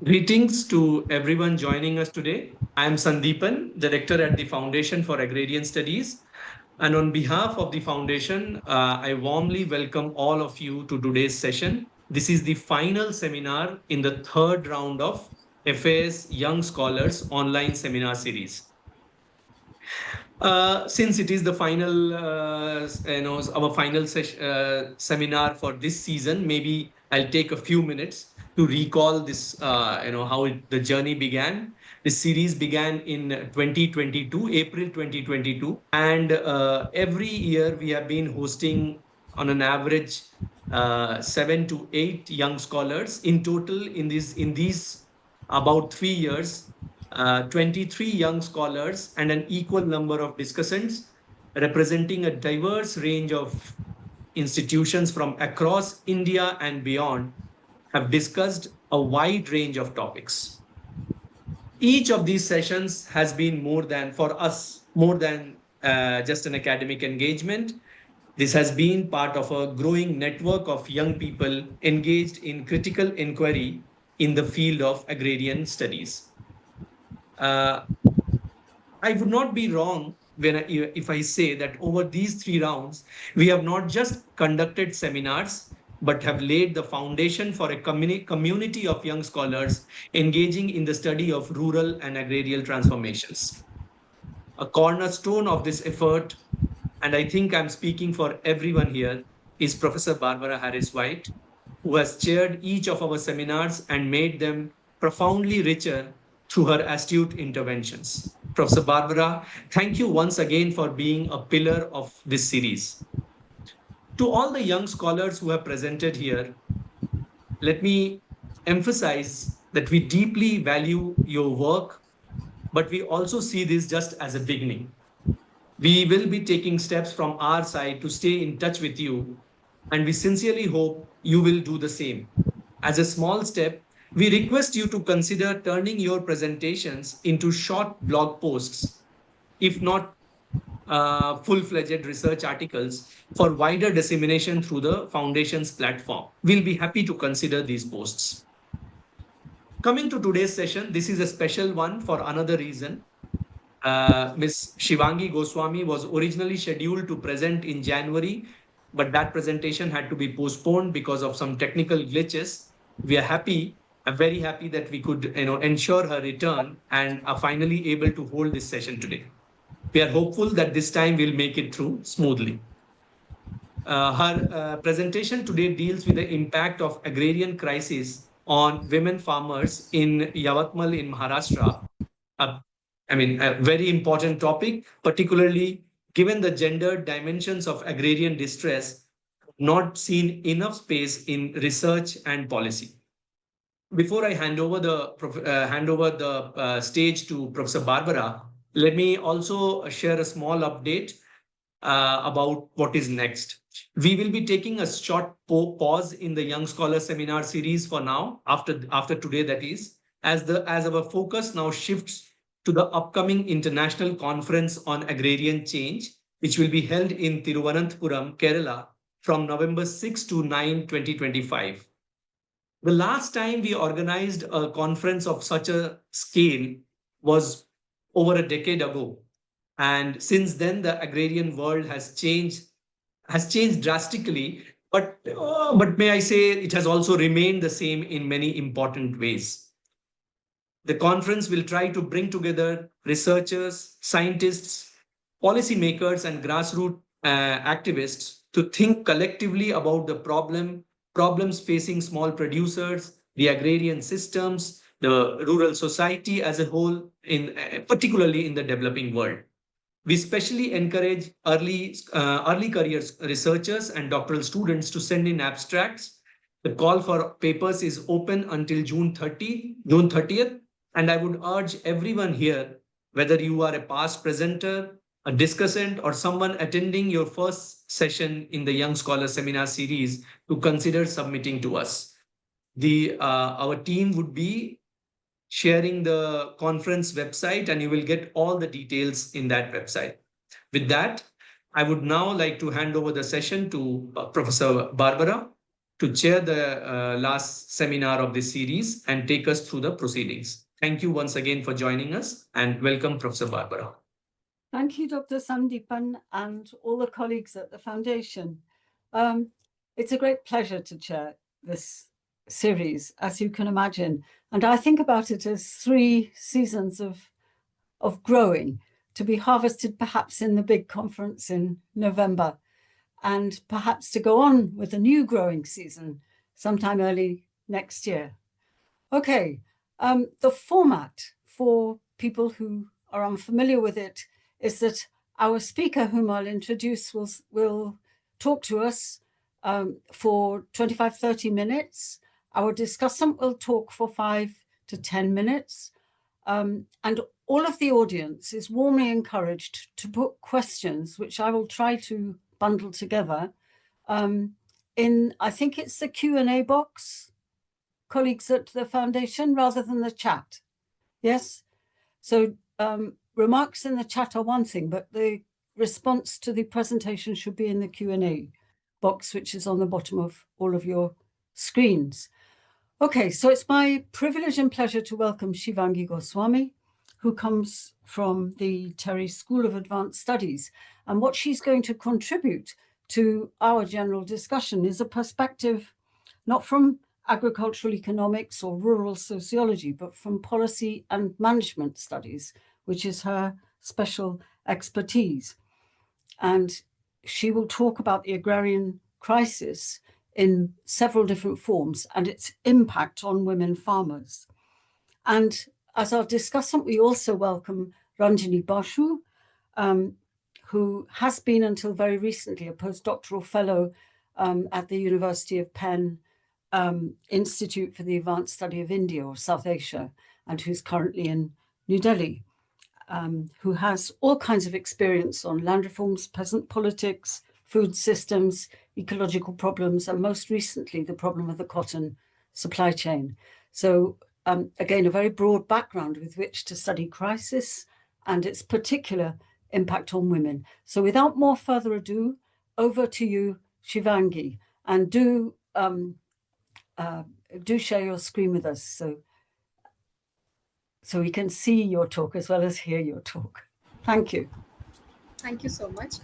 Greetings to everyone joining us today. I am Sandeepan, Director at the Foundation for Agrarian Studies. And on behalf of the Foundation, I warmly welcome all of you to today's session. This is the final seminar in the third round of FAS Young Scholars online seminar series. Since it is the final, our final seminar for this season, maybe I'll take a few minutes to recall this, how the journey began. This series began in 2022, April 2022, and every year we have been hosting on an average 7 to 8 young scholars in total in these about 3 years. 23 young scholars and an equal number of discussants representing a diverse range of institutions from across India and beyond have discussed a wide range of topics. Each of these sessions has been more than, for us, more than just an academic engagement. This has been part of a growing network of young people engaged in critical inquiry in the field of agrarian studies. Uh, I would not be wrong if I say that over these 3 rounds, we have not just conducted seminars, but have laid the foundation for a community of young scholars engaging in the study of rural and agrarian transformations. A cornerstone of this effort, and I think I'm speaking for everyone here, is Professor Barbara Harris White, who has chaired each of our seminars and made them profoundly richer through her astute interventions. Professor Barbara, thank you once again for being a pillar of this series. To all the young scholars who have presented here, let me emphasize that we deeply value your work, but we also see this just as a beginning. We will be taking steps from our side to stay in touch with you, and we sincerely hope you will do the same. As a small step, we request you to consider turning your presentations into short blog posts, if not full fledged research articles, for wider dissemination through the Foundation's platform. We'll be happy to consider these posts. Coming to today's session, this is a special one for another reason. Ms. Shivangi Goswami was originally scheduled to present in January, but that presentation had to be postponed because of some technical glitches. We are happy, very happy that we could, ensure her return and are finally able to hold this session today. We are hopeful that this time we'll make it through smoothly. Her presentation today deals with the impact of agrarian crisis on women farmers in Yavatmal in Maharashtra. A, a very important topic, particularly given the gendered dimensions of agrarian distress, not seen enough space in research and policy. Before I hand over the stage to Professor Barbara, let me also share a small update about what is next. We will be taking a short pause in the Young Scholar Seminar series for now, after today, that is, as our focus now shifts to the upcoming International Conference on Agrarian Change, which will be held in Thiruvananthapuram, Kerala, from November 6 to 9, 2025. The last time we organized a conference of such a scale was over a decade ago. And since then, the agrarian world has changed drastically. But may I say, it has also remained the same in many important ways. The conference will try to bring together researchers, scientists, policymakers, and grassroots activists to think collectively about the problems facing small producers, the agrarian systems, the rural society as a whole, particularly in the developing world. We specially encourage early career researchers and doctoral students to send in abstracts. The call for papers is open until June 30th, and I would urge everyone here, whether you are a past presenter, a discussant, or someone attending your first session in the Young Scholar Seminar series, to consider submitting to us. Our team would be sharing the conference website, and you will get all the details in that website. With that, I would now like to hand over the session to Professor Barbara. to chair the last seminar of this series and take us through the proceedings. Thank you once again for joining us, and welcome, Professor Barbara. Thank you, Dr. Sandeepan, and all the colleagues at the Foundation. It's a great pleasure to chair this series, as you can imagine. And I think about it as 3 seasons of growing, to be harvested perhaps in the big conference in November, and perhaps to go on with a new growing season sometime early next year. Okay, the format for people who are unfamiliar with it is that our speaker, whom I'll introduce, will talk to us for 25-30 minutes. Our discussant will talk for 5 to 10 minutes. And all of the audience is warmly encouraged to put questions, which I will try to bundle together in, I think it's the Q&A box, colleagues at the Foundation, rather than the chat. Yes? So remarks in the chat are one thing, but the response to the presentation should be in the Q&A box, which is on the bottom of all of your screens. Okay, so it's my privilege and pleasure to welcome Shivangi Goswami, who comes from the Terry School of Advanced Studies. And what she's going to contribute to our general discussion is a perspective not from agricultural economics or rural sociology, but from policy and management studies, which is her special expertise. And she will talk about the agrarian crisis in several different forms and its impact on women farmers. And as our discussant, we also welcome Ranjini Bashu, who has been until very recently a postdoctoral fellow at the University of Penn Institute for the Advanced Study of India or South Asia, and who's currently in New Delhi, who has all kinds of experience on land reforms, peasant politics, food systems, ecological problems, and most recently, the problem of the cotton supply chain. So again, a very broad background with which to study crisis and its particular impact on women. So without more further ado, over to you, Shivangi, and do share your screen with us so we can see your talk as well as hear your talk. Thank you. Thank you so much.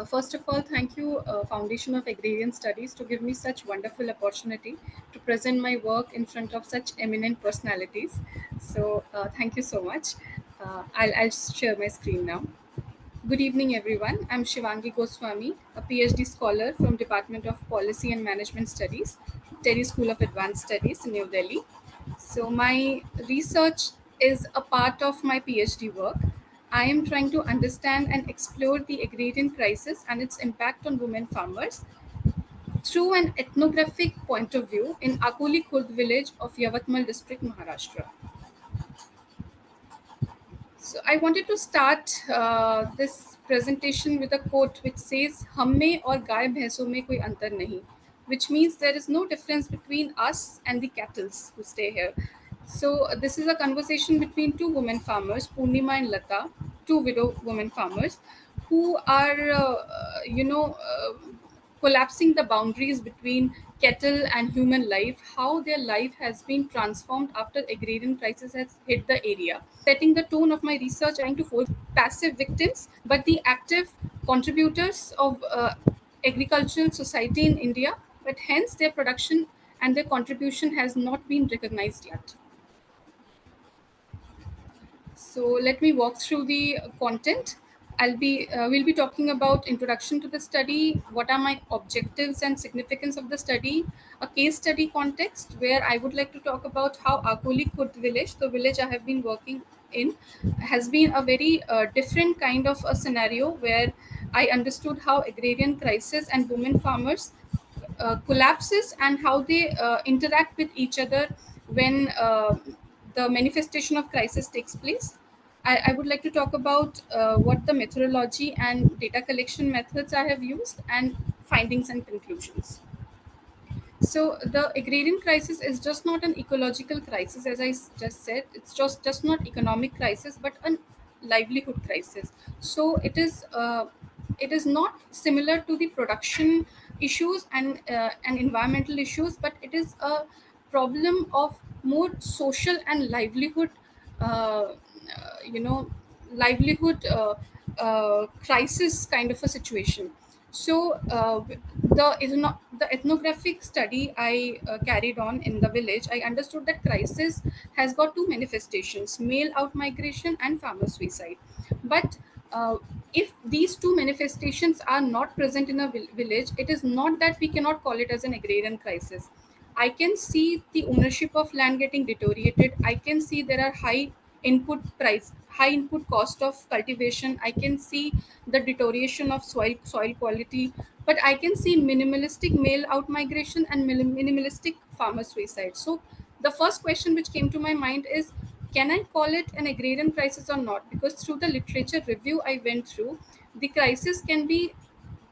First of all, thank you, Foundation of Agrarian Studies, to give me such wonderful opportunity to present my work in front of such eminent personalities. So thank you so much. I'll share my screen now. Good evening, everyone. I'm Shivangi Goswami, a PhD scholar from Department of Policy and Management Studies, Terry School of Advanced Studies in New Delhi. So my research is a part of my PhD work. I am trying to understand and explore the agrarian crisis and its impact on women farmers through an ethnographic point of view in Akoli Khurd village of Yavatmal district, Maharashtra. So I wanted to start this presentation with a quote which says, "हम में और गाय भैंसों में कोई अंतर नहीं," which means there is no difference between us and the cattle who stay here. So this is a conversation between two women farmers, Purnima and Lata, two widow women farmers, who are, collapsing the boundaries between cattle and human life, how their life has been transformed after agrarian crisis has hit the area. Setting the tone of my research, trying to force passive victims, but the active contributors of agricultural society in India, but hence their production and their contribution has not been recognized yet. So let me walk through the content. We'll be talking about introduction to the study, what are my objectives and significance of the study, a case study context where I would like to talk about how Akoli Khurd village, the village I have been working in, has been a very different kind of a scenario where I understood how agrarian crisis and women farmers collapses and how they interact with each other when the manifestation of crisis takes place. I would like to talk about what the methodology and data collection methods I have used and findings and conclusions. So the agrarian crisis is just not an ecological crisis, as I just said. It's just not economic crisis, but a livelihood crisis. So it is not similar to the production issues and environmental issues, but it is a problem of more social and livelihood, uh, you know, livelihood crisis kind of a situation. So the ethnographic study I carried on in the village, I understood that crisis has got two manifestations: male out migration and farmer suicide. But if these two manifestations are not present in a village, it is not that we cannot call it as an agrarian crisis. I can see the ownership of land getting deteriorated. I can see there are high input cost of cultivation. I can see the deterioration of soil quality. But I can see minimalistic male out migration and minimalistic farmer suicide. So the first question which came to my mind is, can I call it an agrarian crisis or not? Because through the literature review I went through, the crisis can be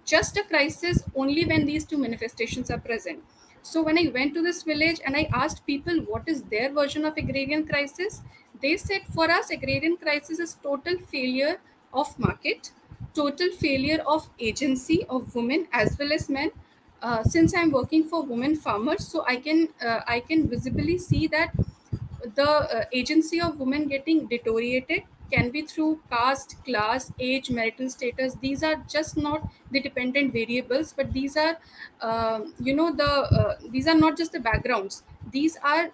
just a crisis only when these two manifestations are present. So when I went to this village and I asked people what is their version of agrarian crisis, they said for us agrarian crisis is total failure of market, total failure of agency of women as well as men. Since I'm working for women farmers, so I can visibly see that the agency of women getting deteriorated can be through caste, class, age, marital status. These are just not the dependent variables, but these are, these are not just the backgrounds. These are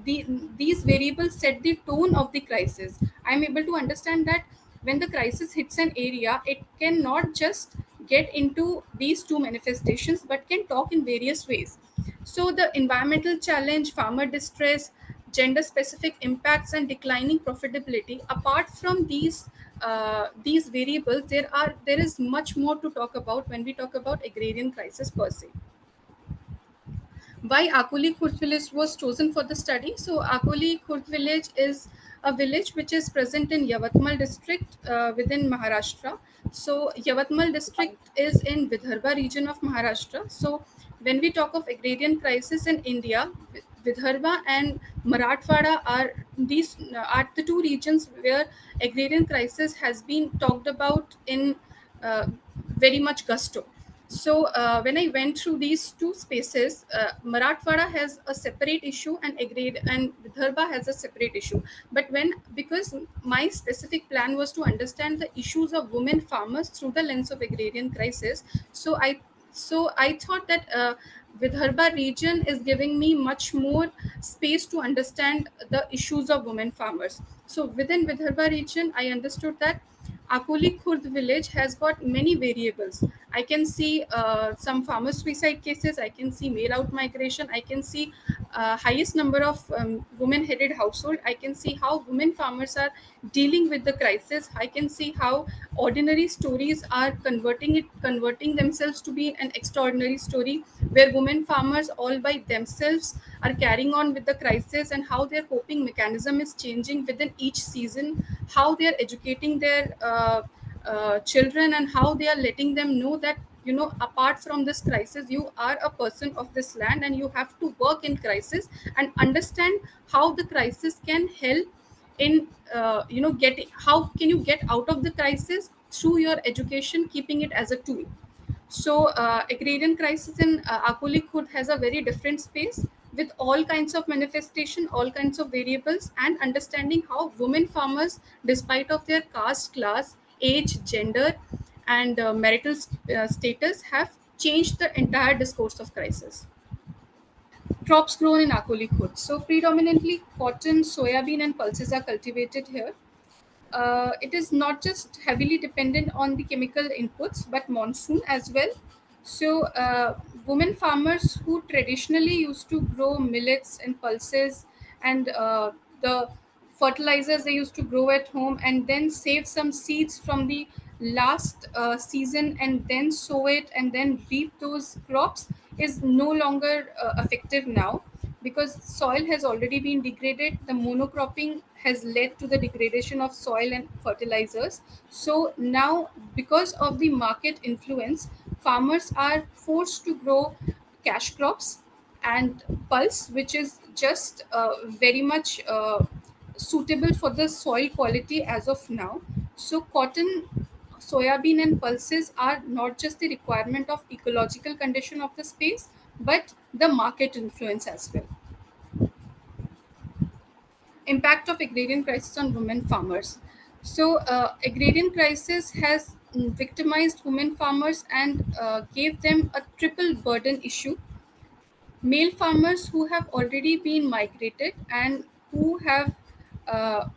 these variables set the tone of the crisis. I'm able to understand that when the crisis hits an area, it cannot just get into these two manifestations, but can talk in various ways. So the environmental challenge, farmer distress, gender specific impacts and declining profitability, apart from these variables, there is much more to talk about when we talk about agrarian crisis per se. Why Akoli Khurd village was chosen for the study? So Akoli Khurd village is a village which is present in Yavatmal district within Maharashtra. So Yavatmal district is in Vidarbha region of Maharashtra. So when we talk of agrarian crisis in India, Vidarbha and Marathwada are the two regions where agrarian crisis has been talked about in uh, very much gusto. So when I went through these two spaces, Marathwada has a separate issue and Vidarbha has a separate issue. But because my specific plan was to understand the issues of women farmers through the lens of agrarian crisis, so I thought that Vidarbha region is giving me much more space to understand the issues of women farmers. So within Vidarbha region, I understood that Akoli Khurd village has got many variables. I can see some farmer suicide cases. I can see male out migration. I can see highest number of women-headed household. I can see how women farmers are dealing with the crisis. I can see how ordinary stories are converting themselves to be an extraordinary story, where women farmers all by themselves are carrying on with the crisis, and how their coping mechanism is changing within each season, how they are educating their children, and how they are letting them know that, apart from this crisis, you are a person of this land and you have to work in crisis and understand how the crisis can help in getting, how can you get out of the crisis through your education, keeping it as a tool. So, agrarian crisis in Akoli Khurd has a very different space with all kinds of manifestation, all kinds of variables, and understanding how women farmers, despite of their caste, class, age, gender, and marital status, have changed the entire discourse of crisis. Crops grown in Akoli Khurd. So, predominantly cotton, soybean, and pulses are cultivated here. It is not just heavily dependent on the chemical inputs but monsoon as well. So women farmers who traditionally used to grow millets and pulses and the fertilizers they used to grow at home and then save some seeds from the last season and then sow it and then reap those crops is no longer effective now, because soil has already been degraded. The monocropping has led to the degradation of soil and fertilizers. So now, because of the market influence, farmers are forced to grow cash crops and pulse, which is just very much suitable for the soil quality as of now. So cotton, soybean and pulses are not just the requirement of ecological condition of the space, but the market influence as well. Impact of agrarian crisis on women farmers. So, agrarian crisis has victimized women farmers and gave them a triple burden issue. Male farmers who have already been migrated and who have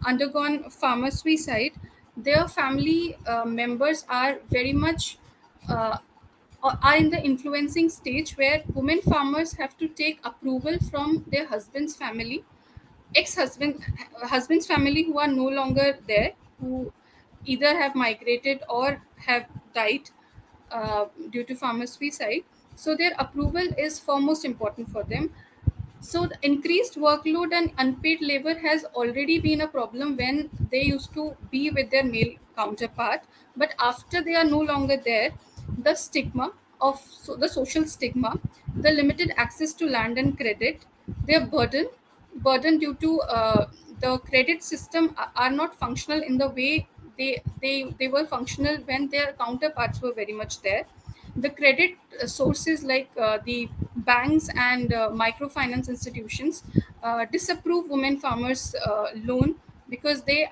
undergone farmer suicide, their family members are very much are in the influencing stage where women farmers have to take approval from their husband's family, husband's family, who are no longer there, who either have migrated or have died due to farmer suicide. So their approval is foremost important for them. So the increased workload and unpaid labor has already been a problem when they used to be with their male counterpart. But after they are no longer there, the stigma the social stigma, the limited access to land and credit, their burden due to the credit system are not functional in the way they were functional when their counterparts were very much there. The credit sources like the banks and microfinance institutions disapprove women farmers loan because they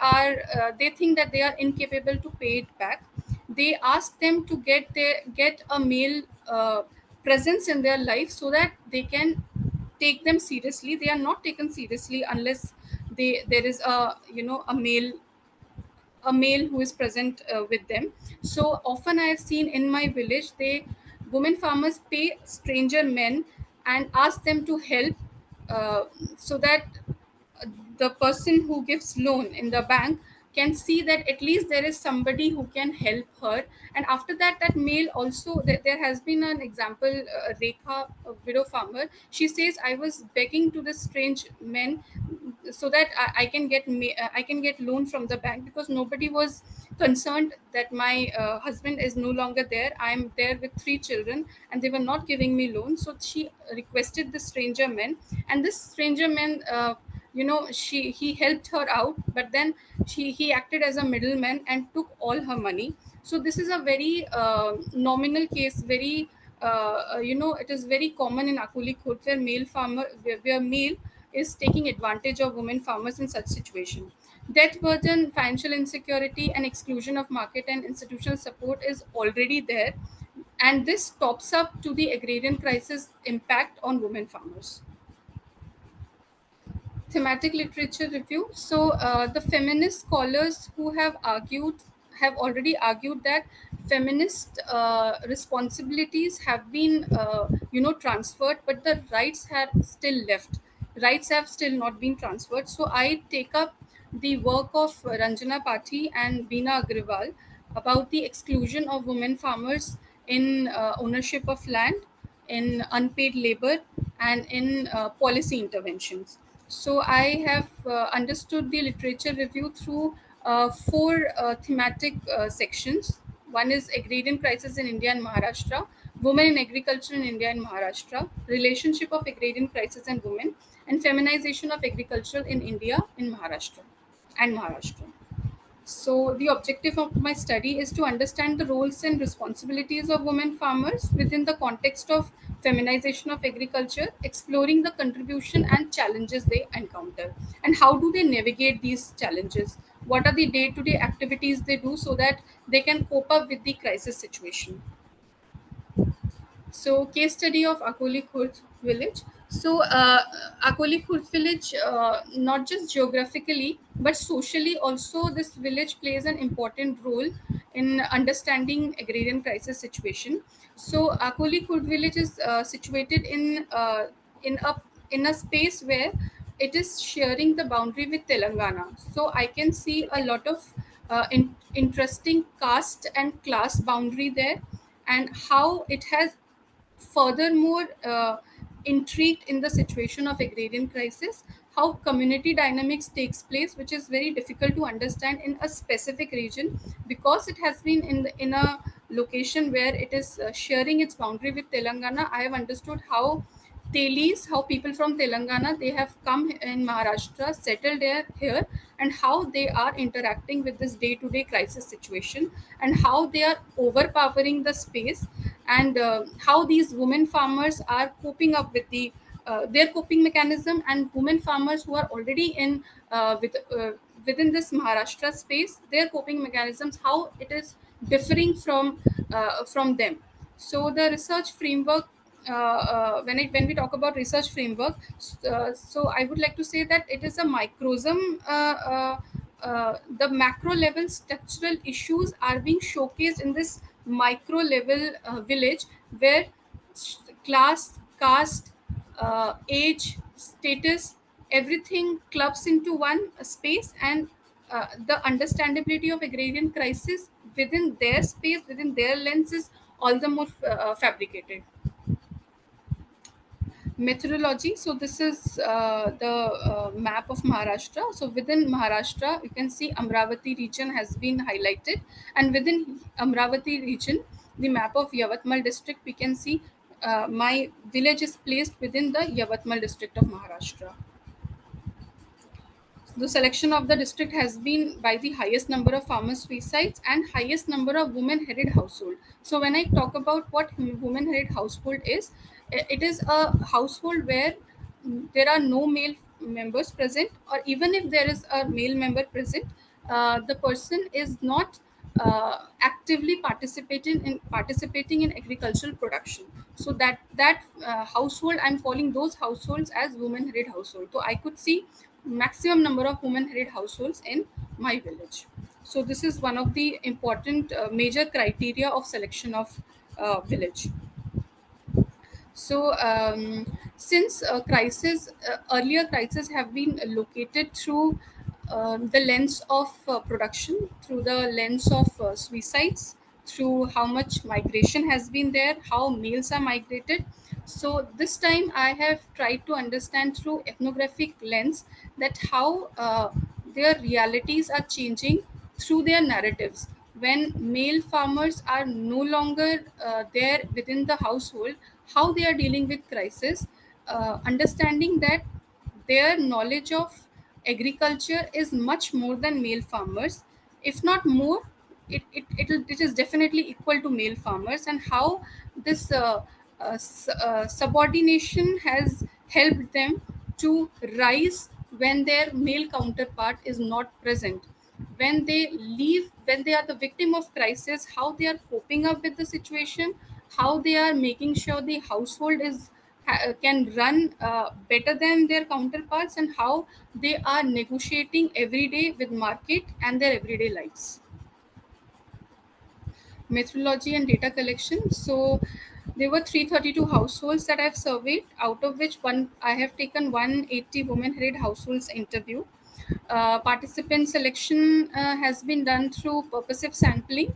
think that they are incapable to pay it back. They ask them to get a male presence in their life so that they can take them seriously. They are not taken seriously unless there is a male who is present with them. So often I have seen in my village, women farmers pay stranger men and ask them to help, so that the person who gives loan in the bank can see that at least there is somebody who can help her. And after that, that male also, there has been an example, Rekha, a widow farmer. She says, I was begging to this strange men so that I can get loan from the bank, because nobody was concerned that my husband is no longer there. I'm there with 3 children and they were not giving me loan. So she requested the stranger men, and this stranger man, he helped her out, but then he acted as a middleman and took all her money. So this is a very nominal case, very it is very common in Akoli Khurd, where where male is taking advantage of women farmers in such situation. Debt burden, financial insecurity, and exclusion of market and institutional support is already there, and this tops up to the agrarian crisis impact on women farmers. Thematic literature review. So the feminist scholars who have already argued that feminist responsibilities have been transferred, but the rights have still left. Rights have still not been transferred. So I take up the work of Ranjana Pathi and Beena Agrawal about the exclusion of women farmers in ownership of land, in unpaid labor, and in policy interventions. So I have understood the literature review through four thematic sections. One is agrarian crisis in India and Maharashtra, women in agriculture in India and Maharashtra, relationship of agrarian crisis and women, and feminization of agriculture in India in Maharashtra. So, the objective of my study is to understand the roles and responsibilities of women farmers within the context of feminization of agriculture, exploring the contribution and challenges they encounter, and how do they navigate these challenges. What are the day to day activities they do so that they can cope up with the crisis situation. So, case study of Akoli Khurd village. So, Akoli Khurd village, not just geographically but socially, also this village plays an important role in understanding agrarian crisis situation. So, Akoli Khurd village is situated in a in a space where it is sharing the boundary with Telangana. So, I can see a lot of interesting caste and class boundary there, and how it has furthermore intrigued in the situation of agrarian crisis, how community dynamics takes place, which is very difficult to understand in a specific region, because it has been in a location where it is sharing its boundary with Telangana. I have understood how Telis, how people from Telangana, they have come in Maharashtra, settled here, and how they are interacting with this day-to-day crisis situation, and how they are overpowering the space, and how these women farmers are coping up with their coping mechanism, and women farmers who are already in within this Maharashtra space, their coping mechanisms, how it is differing from them. So the research framework, when we talk about research framework, so I would like to say that it is a microcosm. The macro level structural issues are being showcased in this micro level village, where class, caste, age, status, everything clubs into one space, and the understandability of agrarian crisis within their space, within their lens, is all the more fabricated. Methodology. So this is the map of Maharashtra. So within Maharashtra, you can see Amravati region has been highlighted, and within Amravati region, the map of Yavatmal district, we can see my village is placed within the Yavatmal district of Maharashtra. The selection of the district has been by the highest number of farmer suicides and highest number of women-headed household. So when I talk about what women-headed household is, it is a household where there are no male members present, or even if there is a male member present, the person is not actively participating in agricultural production. So that household, I'm calling those households as women-headed household. So I could see maximum number of women-headed households in my village. So this is one of the important major criteria of selection of village. So since earlier crises have been located through the lens of production, through the lens of suicides, through how much migration has been there, how males are migrated. So this time I have tried to understand through ethnographic lens that how their realities are changing through their narratives. When male farmers are no longer there within the household, how they are dealing with crisis, understanding that their knowledge of agriculture is much more than male farmers, if not more. It is definitely equal to male farmers, and how this subordination has helped them to rise when their male counterpart is not present. When they leave, when they are the victim of crisis, how they are coping up with the situation, how they are making sure the household can run better than their counterparts, and how they are negotiating every day with market and their everyday lives. Methodology and data collection. So there were 332 households that I've surveyed, out of which I have taken 180 women-headed households interview. Participant selection has been done through purposive sampling.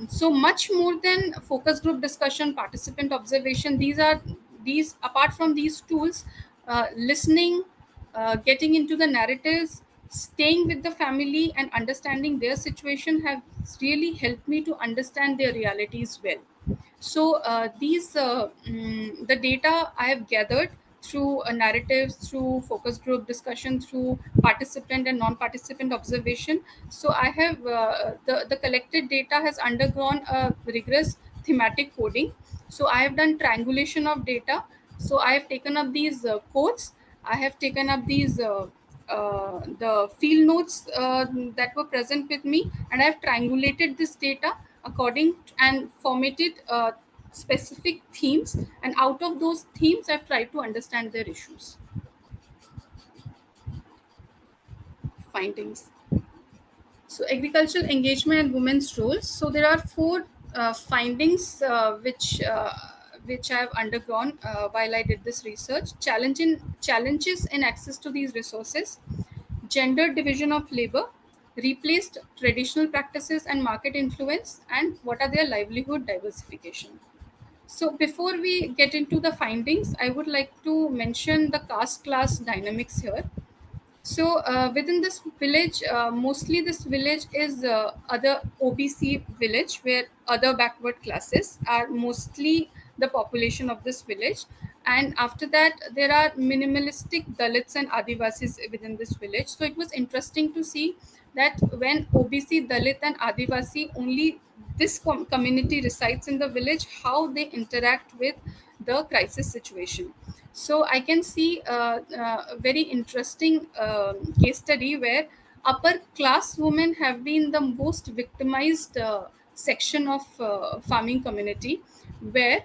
So much more than focus group discussion, participant observation, these apart from these tools, listening, getting into the narratives, staying with the family and understanding their situation have really helped me to understand their realities well. So the data I have gathered through narratives, through focus group discussion, through participant and non-participant observation. So I have the collected data has undergone a rigorous thematic coding. So I have done triangulation of data. So I have taken up these codes. I have taken up these the field notes that were present with me, and I have triangulated this data according and formatted specific themes, and out of those themes I've tried to understand their issues. Findings. So agricultural engagement and women's roles. So there are four findings which I have undergone while I did this research. Challenges in access to these resources, gender division of labor, replaced traditional practices and market influence, and what are their livelihood diversification. So before we get into the findings, I would like to mention the caste class dynamics here. So within this village, mostly this village is other OBC village, where other backward classes are mostly the population of this village. And after that, there are minimalistic Dalits and Adivasis within this village. So it was interesting to see that when OBC, Dalit, and Adivasi, only this community resides in the village, how they interact with the crisis situation. So I can see a very interesting case study where upper class women have been the most victimized section of farming community, where,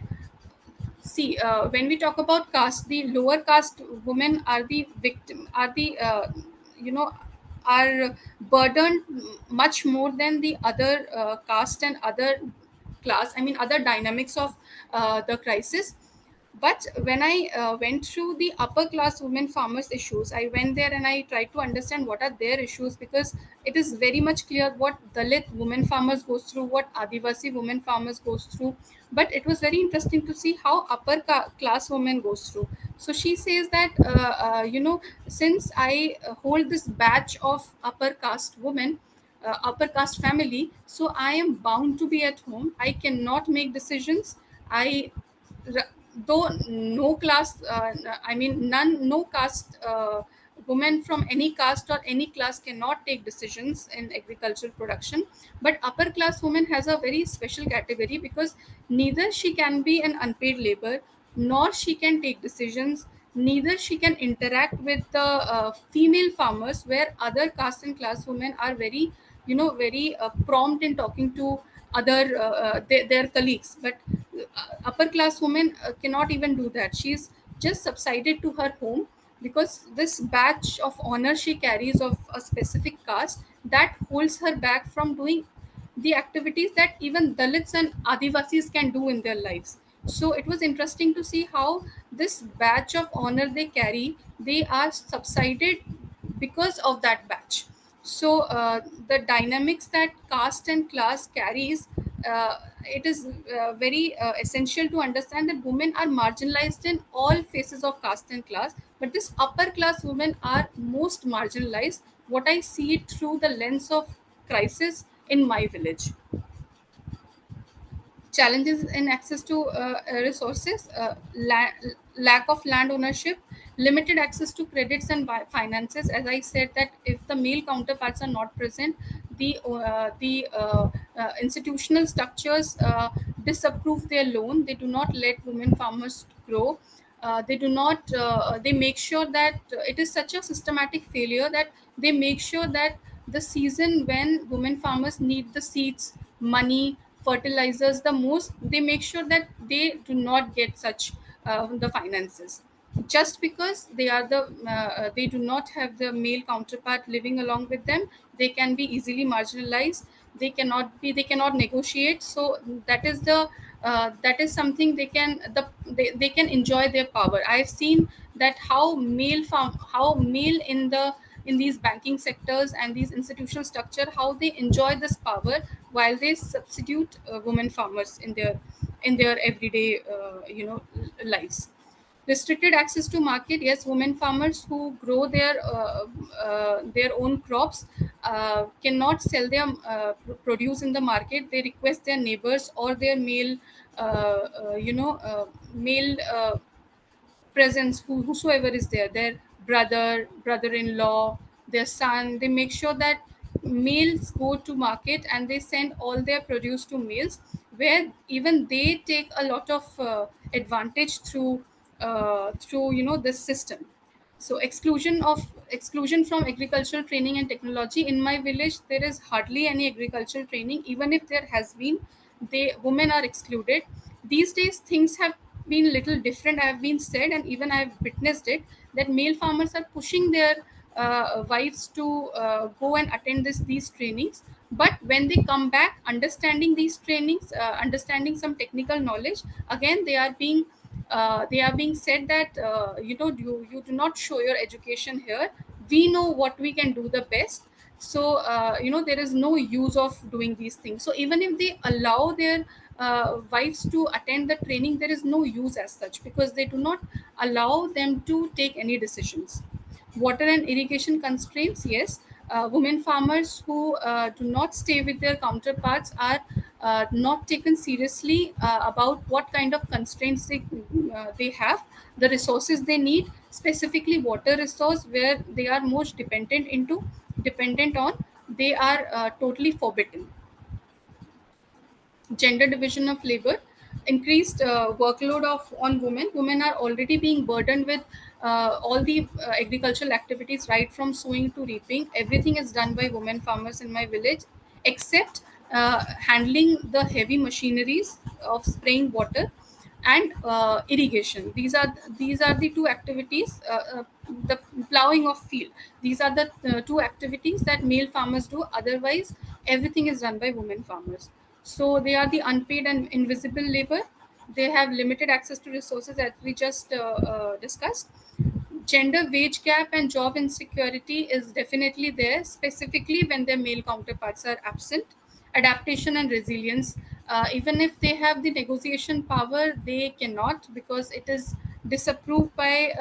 see, when we talk about caste, the lower caste women are the victim, are the you know are burdened much more than the other caste and other class, I mean other dynamics of the crisis. But when I went through the upper class women farmers issues, I went there and I tried to understand what are their issues, because it is very much clear what Dalit women farmers goes through, what Adivasi women farmers goes through. But it was very interesting to see how upper class women goes through. So she says that since I hold this batch of upper caste women, upper caste family, so I am bound to be at home, I cannot make decisions. I r- though no class, I mean none, no caste, women from any caste or any class cannot take decisions in agricultural production. But upper class woman has a very special category, because neither she can be an unpaid labor, nor she can take decisions, neither she can interact with the female farmers, where other caste and class women are very, very prompt in talking to other their colleagues. But upper class woman cannot even do that. She's just subsided to her home, because this badge of honor she carries of a specific caste, that holds her back from doing the activities that even Dalits and Adivasis can do in their lives. So it was interesting to see how this badge of honor they carry, they are subsided because of that badge. So the dynamics that caste and class carries, it is very essential to understand that women are marginalized in all phases of caste and class, but this upper class women are most marginalized. What I see it through the lens of crisis in my village. Challenges in access to resources, lack of land ownership, limited access to credits and finances. As I said, that if the male counterparts are not present, the institutional structures disapprove their loan. They do not let women farmers grow. They do not. They make sure that it is such a systematic failure that they make sure that the season when women farmers need the seeds, money, fertilizers the most, they make sure that they do not get such the finances, just because they are they do not have the male counterpart living along with them. They can be easily marginalized. They cannot negotiate. So that is that is something they can enjoy their power. I've seen that how male in these banking sectors and these institutional structure, how they enjoy this power while they substitute women farmers in their everyday lives. Restricted access to market, yes, women farmers who grow their own crops cannot sell their produce in the market. They request their neighbors or their male male presence, whosoever is there, their brother-in-law, their son, they make sure that males go to market and they send all their produce to males, where even they take a lot of advantage through this system. So exclusion from agricultural training and technology. In my village there is hardly any agricultural training. Even if there has been, they women are excluded. These days things have been little different, I have been said, and even I have witnessed it, that male farmers are pushing their wives to go and attend these trainings. But when they come back understanding these trainings, understanding some technical knowledge, again they are being said that you do not show your education here. We know what we can do the best. So there is no use of doing these things. So even if they allow their wives to attend the training, there is no use as such, because they do not allow them to take any decisions. Water and irrigation constraints, yes. Women farmers who do not stay with their counterparts are not taken seriously about what kind of constraints they they have, the resources they need, specifically water resource, where they are most dependent on, they are totally forbidden. Gender division of labor, increased workload of on women. Women are already being burdened with all the agricultural activities, right from sowing to reaping. Everything is done by women farmers in my village, except handling the heavy machineries of spraying water and irrigation. These are the two activities, the plowing of field. These are the two activities that male farmers do. Otherwise, everything is done by women farmers. So they are the unpaid and invisible labor. They have limited access to resources, as we just discussed. Gender wage gap and job insecurity is definitely there, specifically when their male counterparts are absent. Adaptation and resilience, even if they have the negotiation power, they cannot, because it is disapproved by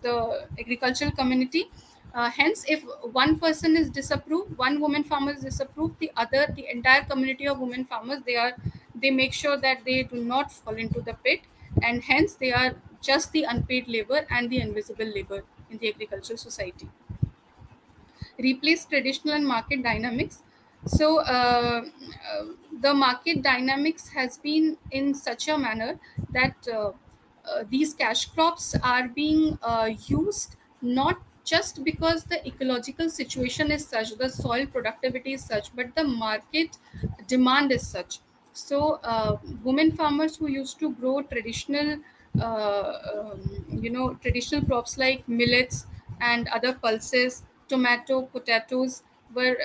the agricultural community. Hence, if one person is disapproved, one woman farmer is disapproved, the entire community of women farmers, they make sure that they do not fall into the pit, and hence they are just the unpaid labor and the invisible labor in the agricultural society. Replace traditional and market dynamics. So the market dynamics has been in such a manner that these cash crops are being used, not just because the ecological situation is such, the soil productivity is such, but the market demand is such. So women farmers who used to grow traditional traditional crops like millets and other pulses, tomato, potatoes, were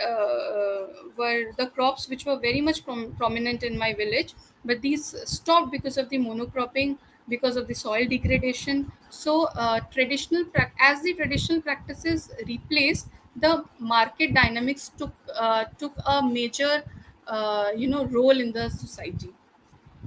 the crops which were very much prominent in my village. But these stopped because of the monocropping, because of the soil degradation. So as the traditional practices replaced, the market dynamics took a major role in the society.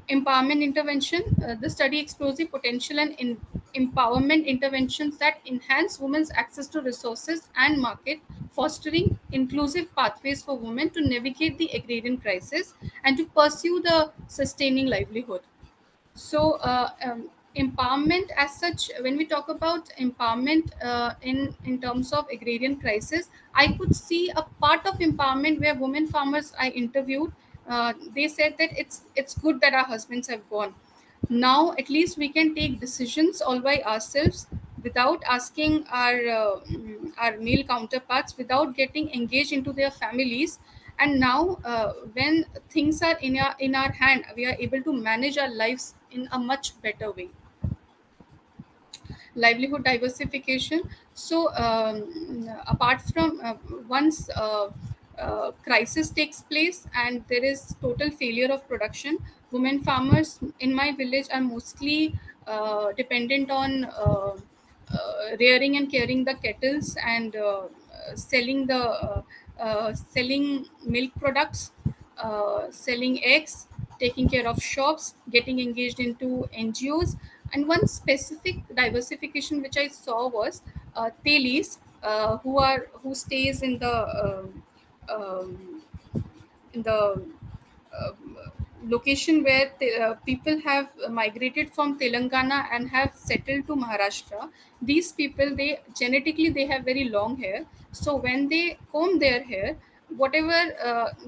Empowerment intervention. The study explores the potential and empowerment interventions that enhance women's access to resources and market, fostering inclusive pathways for women to navigate the agrarian crisis and to pursue the sustaining livelihood. So empowerment as such, when we talk about empowerment in terms of agrarian crisis, I could see a part of empowerment where women farmers I interviewed, they said that it's good that our husbands have gone. Now at least we can take decisions all by ourselves, without asking our male counterparts, without getting engaged into their families. And now when things are in our hand, we are able to manage our lives in a much better way. Livelihood diversification. So apart from once crisis takes place and there is total failure of production, women farmers in my village are mostly dependent on rearing and caring the kettles and selling milk products, selling eggs, taking care of shops, getting engaged into NGOs. And one specific diversification which I saw was Telis, who stays in the uh, location where people have migrated from Telangana and have settled to Maharashtra. These people, they genetically they have very long hair. So when they comb their hair, whatever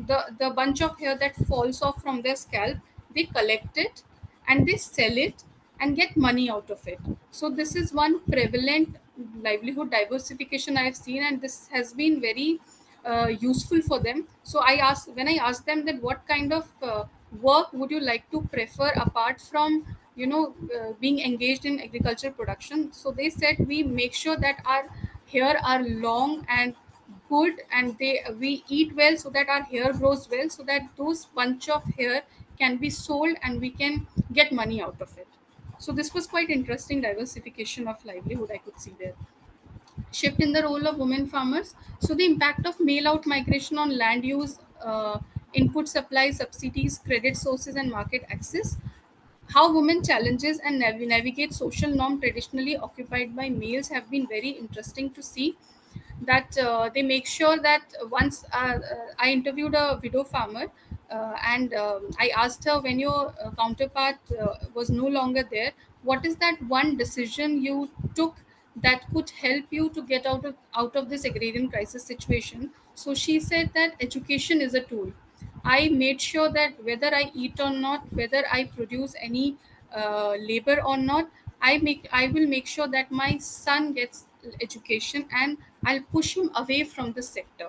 the bunch of hair that falls off from their scalp, they collect it and they sell it and get money out of it. So this is one prevalent livelihood diversification I have seen, and this has been very useful for them. So when I asked them that what kind of work would you like to prefer apart from being engaged in agricultural production, so they said we make sure that our hair are long and good, and we eat well so that our hair grows well, so that those bunch of hair can be sold and we can get money out of it. So this was quite interesting diversification of livelihood I could see there. Shift in the role of women farmers. So the impact of mail out migration on land use, input supply, subsidies, credit sources, and market access. How women challenges and navigate social norm traditionally occupied by males have been very interesting to see. That they make sure that once I interviewed a widow farmer. I asked her, when your counterpart was no longer there, what is that one decision you took that could help you to get out of this agrarian crisis situation? So she said that education is a tool. I made sure that whether I eat or not, whether I produce any labor or not, I will make sure that my son gets education, and I'll push him away from the sector.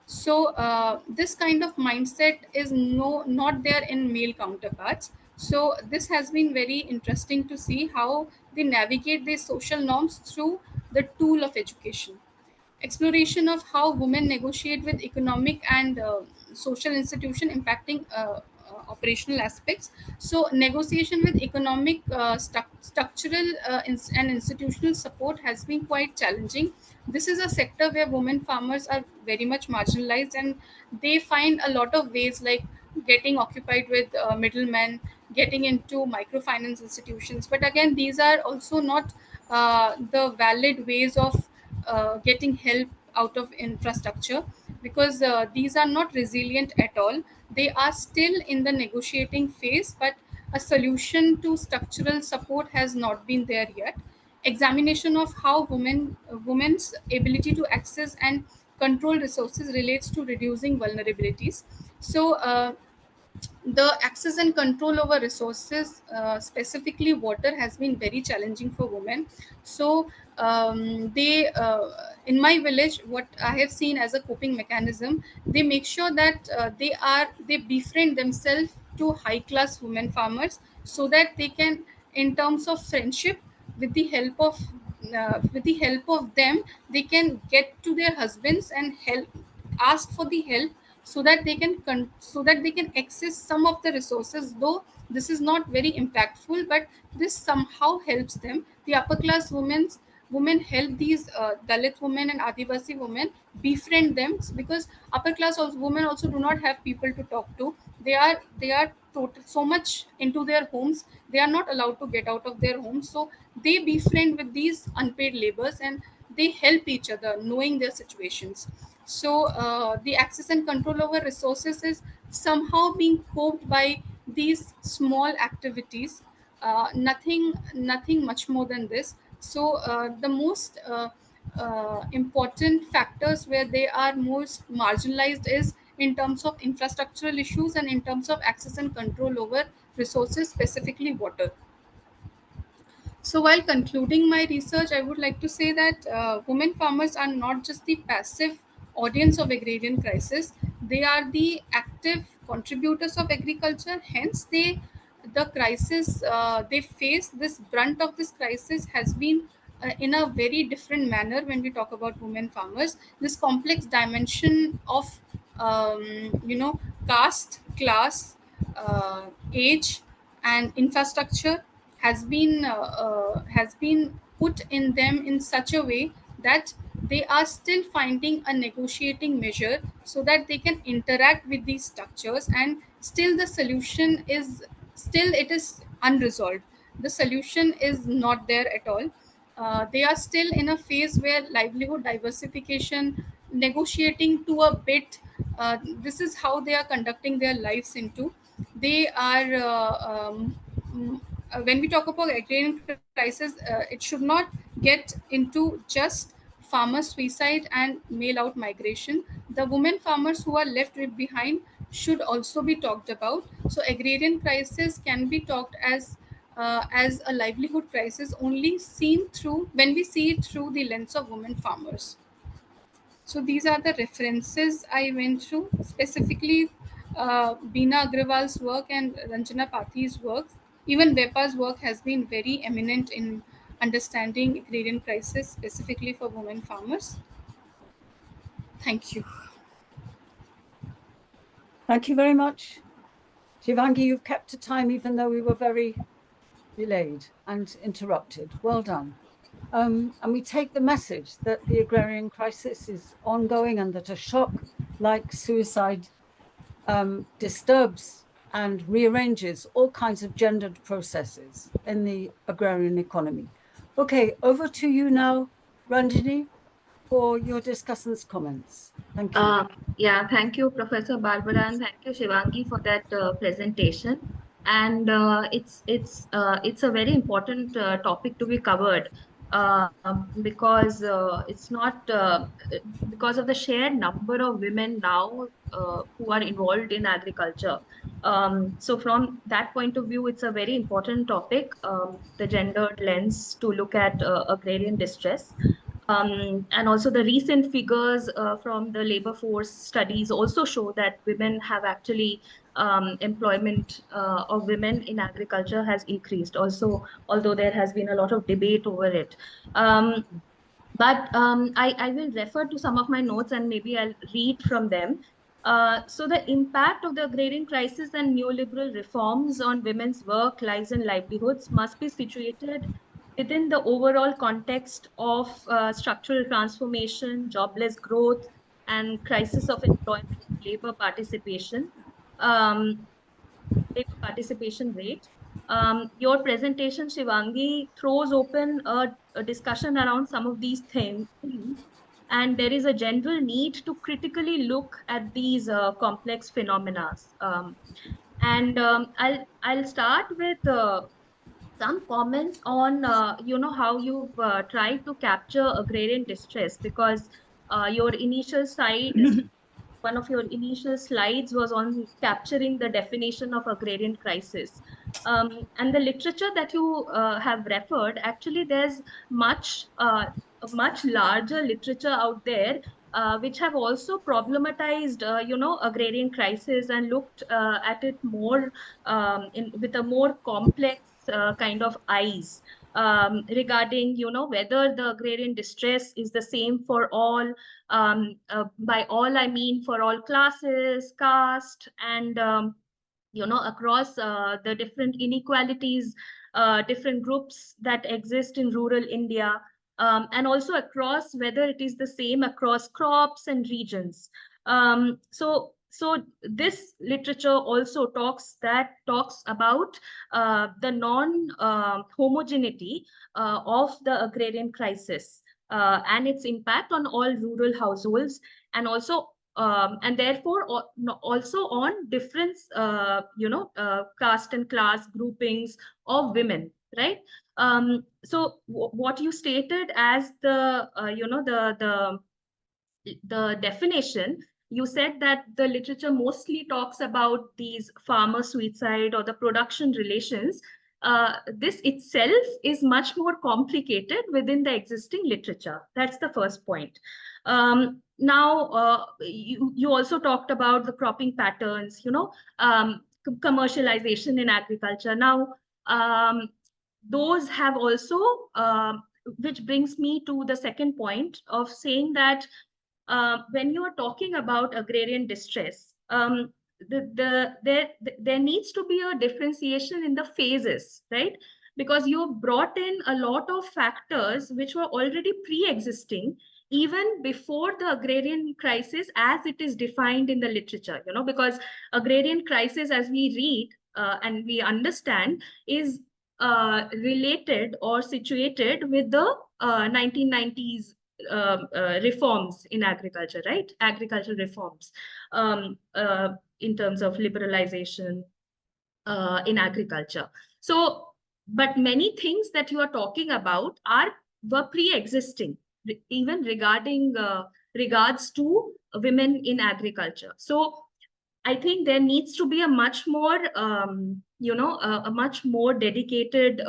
So this kind of mindset is not there in male counterparts. So this has been very interesting to see how they navigate these social norms through the tool of education. Exploration of how women negotiate with economic and social institution impacting operational aspects. So negotiation with economic structural and institutional support has been quite challenging. This is a sector where women farmers are very much marginalized, and they find a lot of ways, like getting occupied with middlemen, getting into microfinance institutions. But again, these are also not the valid ways of getting help out of infrastructure, because these are not resilient at all. They are still in the negotiating phase, but a solution to structural support has not been there yet. Examination of how women's ability to access and control resources relates to reducing vulnerabilities. So the access and control over resources, specifically water, has been very challenging for women. So they in my village, what I have seen as a coping mechanism, they make sure that they befriend themselves to high class women farmers, so that they can, in terms of friendship, with the help of them, they can get to their husbands and help, ask for the help, so that they can so that they can access some of the resources. Though this is not very impactful, but this somehow helps them. The upper class women help these Dalit women and Adivasi women, befriend them, because upper class women also do not have people to talk to. They are so much into their homes, they are not allowed to get out of their homes. So they befriend with these unpaid labors, and they help each other, knowing their situations. So the access and control over resources is somehow being coped by these small activities. Nothing much more than this. So the most important factors where they are most marginalized is in terms of infrastructural issues and in terms of access and control over resources, specifically water. So, while concluding my research, I would like to say that women farmers are not just the passive audience of agrarian crisis; they are the active contributors of agriculture. Hence, the crisis they face, this brunt of this crisis has been in a very different manner when we talk about women farmers. This complex dimension of caste, class, age, and infrastructure has been put in them in such a way that they are still finding a negotiating measure, so that they can interact with these structures, and still the solution is still it is unresolved. The solution is not there at all. They are still in a phase where livelihood diversification, negotiating to a bit, this is how they are conducting their lives into. They are when we talk about agrarian crisis, it should not get into just farmer suicide and mail out migration. The women farmers who are left behind should also be talked about. So agrarian crisis can be talked as a livelihood crisis only seen through when we see it through the lens of women farmers. So these are the references I went through, specifically Beena Agrawal's work and Ranjana Pathi's work. Even Vepa's work has been very eminent in understanding agrarian crisis, specifically for women farmers. Thank you. Thank you very much. Shivangi, you've kept to time even though we were very delayed and interrupted. Well done. And we take the message that the agrarian crisis is ongoing and that a shock like suicide disturbs and rearranges all kinds of gendered processes in the agrarian economy. Okay, over to you now, Ranjini. for your discussants' comments. Thank you. Yeah, thank you, Professor Barbara, and thank you, Shivangi, for that presentation. And it's a very important topic to be covered because it's not because of the sheer number of women now who are involved in agriculture. So from that point of view, it's a very important topic, the gendered lens to look at agrarian distress. And also the recent figures from the labor force studies also show that women have actually employment of women in agriculture has increased also, although there has been a lot of debate over it. I will refer to some of my notes and maybe I'll read from them. So the impact of the agrarian crisis and neoliberal reforms on women's work, lives, and livelihoods must be situated within the overall context of structural transformation, jobless growth, and crisis of employment and labor participation rate. Your presentation, Shivangi, throws open a discussion around some of these themes, and there is a general need to critically look at these complex phenomena. I'll start with some comments on how you've tried to capture agrarian distress, because your initial side one of your initial slides was on capturing the definition of agrarian crisis. And the literature that you have referred, actually there's a much larger literature out there which have also problematized, agrarian crisis and looked at it more with a more complex kind of eyes regarding, whether the agrarian distress is the same for all. By all, I mean for all classes, caste, and across the different inequalities, different groups that exist in rural India, and also across whether it is the same across crops and regions. So this literature also talks about the non-homogeneity of the agrarian crisis and its impact on all rural households, and also and therefore also on different caste and class groupings of women, right? So what you stated as the the definition, you said that the literature mostly talks about these farmer suicide or the production relations. This itself is much more complicated within the existing literature. That's the first point. Now, you also talked about the cropping patterns, commercialization in agriculture. Now, those have also, which brings me to the second point of saying that when you are talking about agrarian distress, there needs to be a differentiation in the phases, right? Because you brought in a lot of factors which were already pre-existing even before the agrarian crisis as it is defined in the literature, because agrarian crisis, as we read and we understand, is related or situated with the 1990s reforms in agriculture, right? Agricultural reforms in terms of liberalization in agriculture. So, but many things that you are talking about were pre-existing, even regarding regards to women in agriculture. So I think there needs to be a much more, a much more dedicated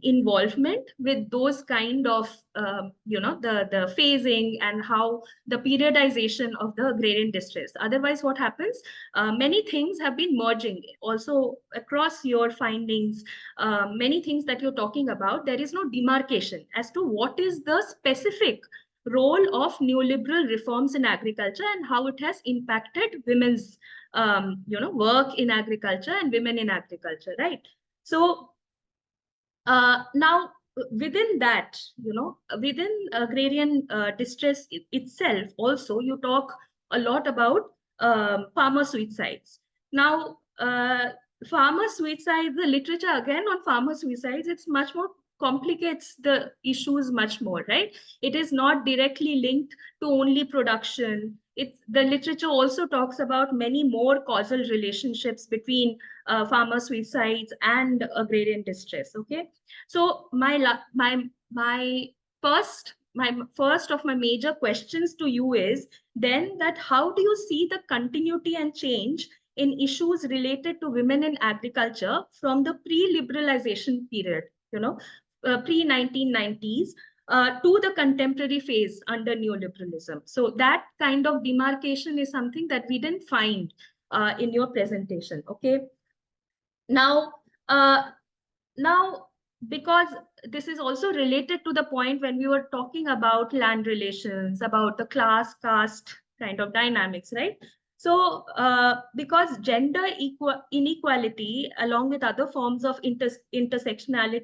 involvement with those kind of, the phasing and how the periodization of the agrarian distress. Otherwise, what happens? Many things have been merging also across your findings. Many things that you're talking about, there is no demarcation as to what is the specific role of neoliberal reforms in agriculture and how it has impacted women's work in agriculture and women in agriculture, right? So now within that, within agrarian distress itself also, you talk a lot about farmer suicides. Now farmer suicides, the literature again on farmer suicides, it's much more complicates the issues much more, right? It is not directly linked to only production. The literature also talks about many more causal relationships between farmer suicides and agrarian distress. Okay, so my first of my major questions to you is then that how do you see the continuity and change in issues related to women in agriculture from the pre-liberalization period, pre-1990s, to the contemporary phase under neoliberalism. So that kind of demarcation is something that we didn't find in your presentation. Okay. Now, because this is also related to the point when we were talking about land relations, about the class, caste kind of dynamics, right? So because gender inequality, along with other forms of intersectional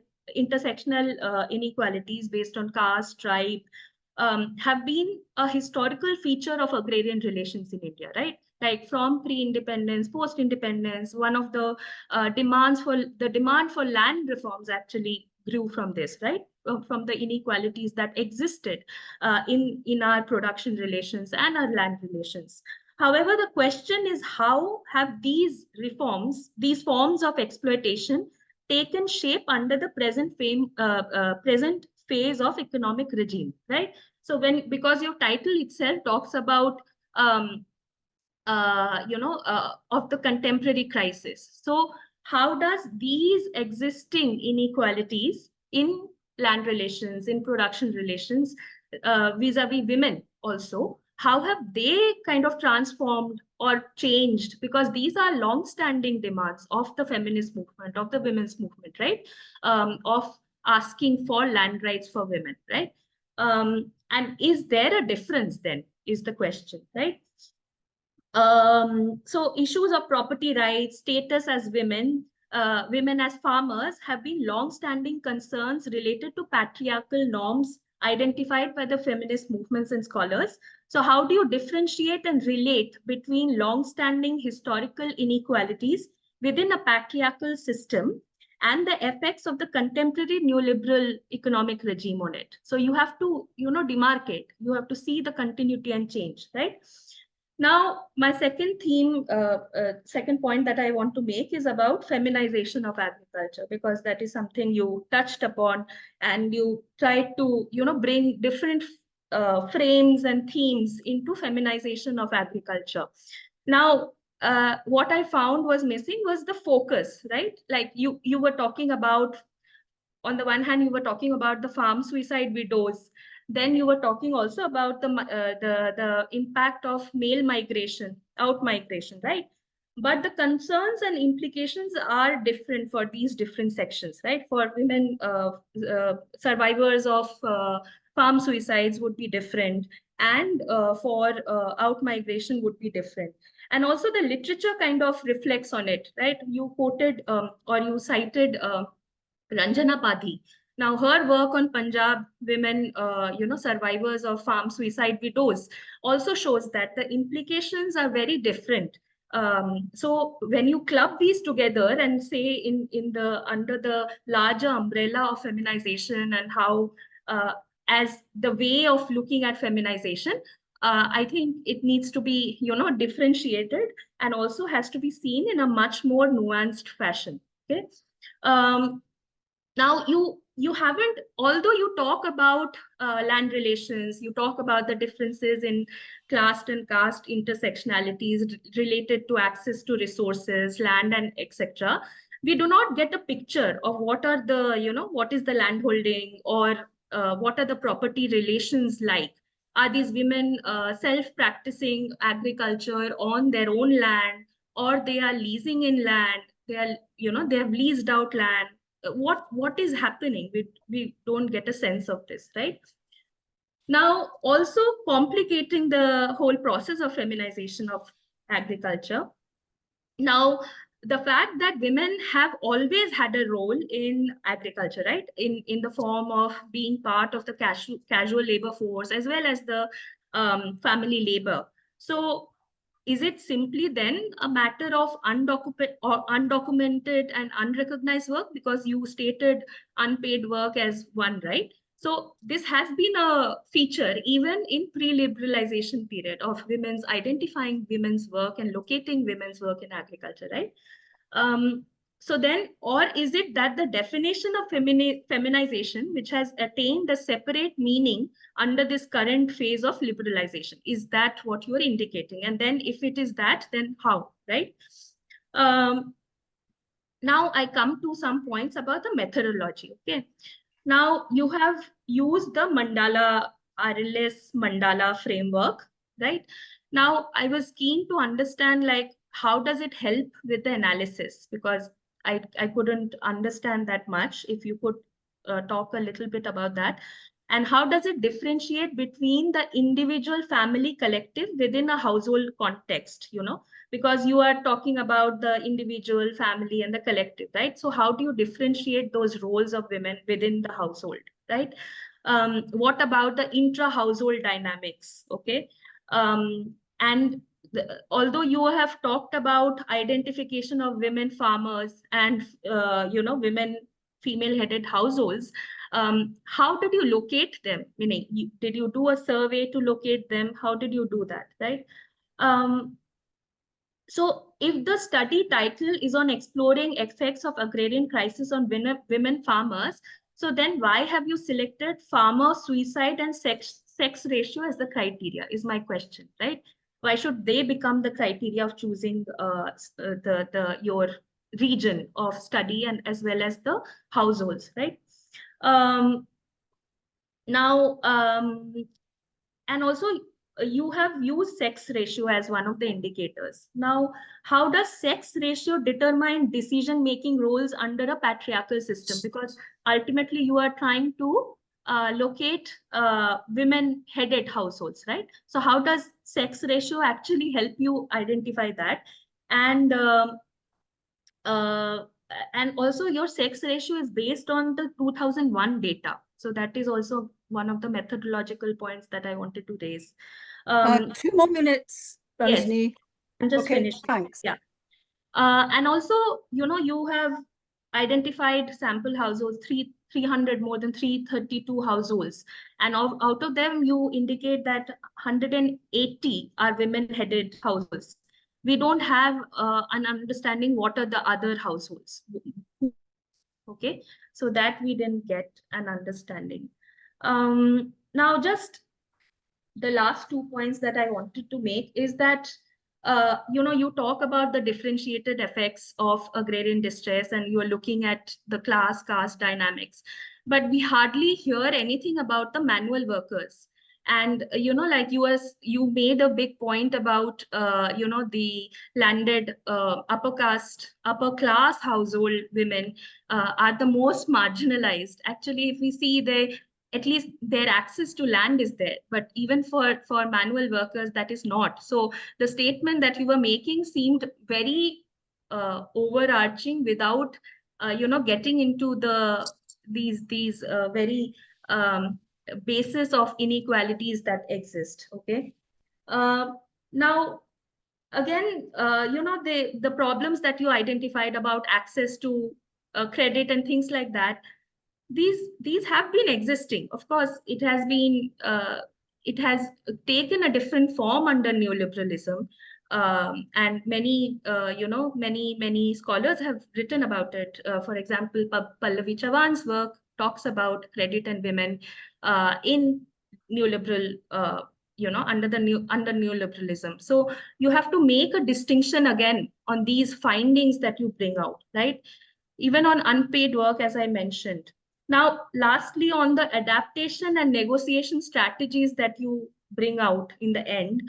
inequalities based on caste, tribe, have been a historical feature of agrarian relations in India, right? Like from pre-independence, post-independence, one of the demand for land reforms actually grew from this, right? From the inequalities that existed in our production relations and our land relations. However, the question is, how have these reforms, these forms of exploitation, taken shape under the present phase of economic regime, right? So because your title itself talks about of the contemporary crisis. So how does these existing inequalities in land relations, in production relations, vis-a-vis women also, how have they kind of transformed or changed? Because these are long-standing demands of the feminist movement, of the women's movement, right? Of asking for land rights for women, right? And is there a difference then, is the question, right? So issues of property rights, status as women, women as farmers have been long-standing concerns related to patriarchal norms identified by the feminist movements and scholars. So how do you differentiate and relate between long-standing historical inequalities within a patriarchal system and the effects of the contemporary neoliberal economic regime on it? So you have to, demarcate, you have to see the continuity and change, right? Now, my second theme, second point that I want to make is about feminization of agriculture, because that is something you touched upon and you tried to, bring different frames and themes into feminization of agriculture. Now, what I found was missing was the focus, right? Like you were talking about, on the one hand, you were talking about the farm suicide widows. Then you were talking also about the impact of male migration, out migration, right? But the concerns and implications are different for these different sections, right? For women survivors of farm suicides would be different, and for out migration would be different. And also the literature kind of reflects on it, right? You quoted or you cited Ranjana Padhi. Now, her work on Punjab women, survivors of farm suicide widows, also shows that the implications are very different. So when you club these together and say under the larger umbrella of feminization and how as the way of looking at feminization, I think it needs to be differentiated and also has to be seen in a much more nuanced fashion. Okay. Now, you haven't, although you talk about land relations, you talk about the differences in class and caste intersectionalities related to access to resources, land, and etc. We do not get a picture of what are the, what is the land holding, or what are the property relations like. Are these women self-practicing agriculture on their own land, or they are leasing in land? They are, they have leased out land. What is happening? We don't get a sense of this, right? Now, also complicating the whole process of feminization of agriculture. Now, the fact that women have always had a role in agriculture, right? In the form of being part of the casual labor force, as well as the family labor. So is it simply then a matter of undocumented and unrecognized work? Because you stated unpaid work as one, right? So this has been a feature even in pre-liberalization period of women's identifying women's work and locating women's work in agriculture, right? So then, or is it that the definition of feminization, which has attained a separate meaning under this current phase of liberalization? Is that what you're indicating? And then if it is that, then how, right? Now I come to some points about the methodology, okay? Now you have used the mandala, RLS mandala framework, right? Now I was keen to understand, like, how does it help with the analysis? Because I couldn't understand that much. If you could talk a little bit about that. And how does it differentiate between the individual family collective within a household context, you know? Because you are talking about the individual family and the collective, right? So how do you differentiate those roles of women within the household, right? What about the intra-household dynamics, okay? And although you have talked about identification of women farmers and, you know, women female-headed households, how did you locate them? Meaning, did you do a survey to locate them? How did you do that, right? So if the study title is on exploring effects of agrarian crisis on women farmers, so then why have you selected farmer suicide and sex ratio as the criteria, is my question, right? Why should they become the criteria of choosing your region of study and as well as the households, right? And also you have used sex ratio as one of the indicators. Now, how does sex ratio determine decision-making roles under a patriarchal system? Because ultimately you are trying to locate women-headed households, right? So how does sex ratio actually help you identify that? And also your sex ratio is based on the 2001 data. So that is also one of the methodological points that I wanted to raise. 2 more minutes, Yes, Rajni. I'm just Okay, finishing. thanks. Yeah. And also, you know, you have identified sample households, 300, more than 332 households. And out of them, you indicate that 180 are women-headed households. We don't have an understanding what are the other households. Okay, so that we didn't get an understanding. Now, just the last 2 points that I wanted to make is that, you know, you talk about the differentiated effects of agrarian distress and you are looking at the class-caste dynamics, but we hardly hear anything about the manual workers. And, you know, like you made a big point about, you know, the landed upper class household women are the most marginalized. Actually, if we see at least their access to land is there, but even for manual workers, that is not. So the statement that you were making seemed very overarching without, you know, getting into these very basis of inequalities that exist. Okay. Now, again, you know, the problems that you identified about access to credit and things like that, these have been existing. Of course, it has taken a different form under neoliberalism, and many you know, many scholars have written about it. For example, Pallavi Chavan's work talks about credit and women in neoliberal, you know, under neoliberalism. So you have to make a distinction again on these findings that you bring out, right? Even on unpaid work, as I mentioned. Now, lastly, on the adaptation and negotiation strategies that you bring out in the end,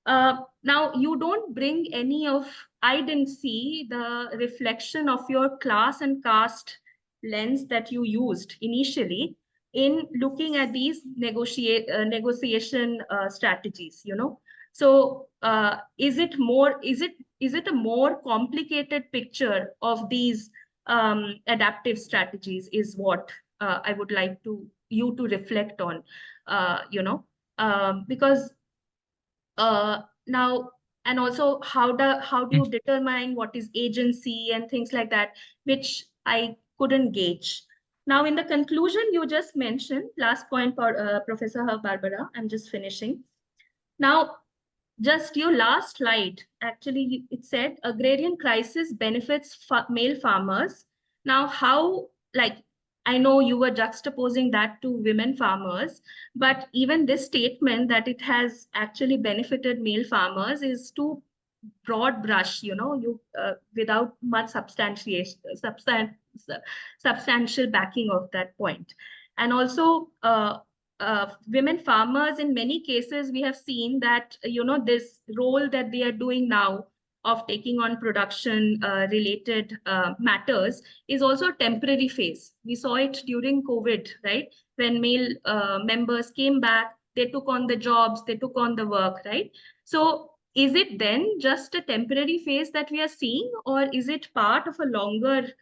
now you don't bring any of, I didn't see the reflection of your class and caste lens that you used initially in looking at these negotiation strategies, you know. So is it a more complicated picture of these adaptive strategies is what I would like you to reflect on, you know, because now and also how do you determine what is agency and things like that, which I couldn't gauge. Now, in the conclusion, you just mentioned last point for Professor Barbara. I'm just finishing. Now, just your last slide, actually, it said agrarian crisis benefits male farmers. Now, how, like, I know you were juxtaposing that to women farmers, but even this statement that it has actually benefited male farmers is too broad brush, without much substantial backing of that point. And also, women farmers, in many cases, we have seen that, this role that they are doing now of taking on production related matters is also a temporary phase. We saw it during COVID, right? When male members came back, they took on the jobs, they took on the work, right? So is it then just a temporary phase that we are seeing, or is it part of a longer,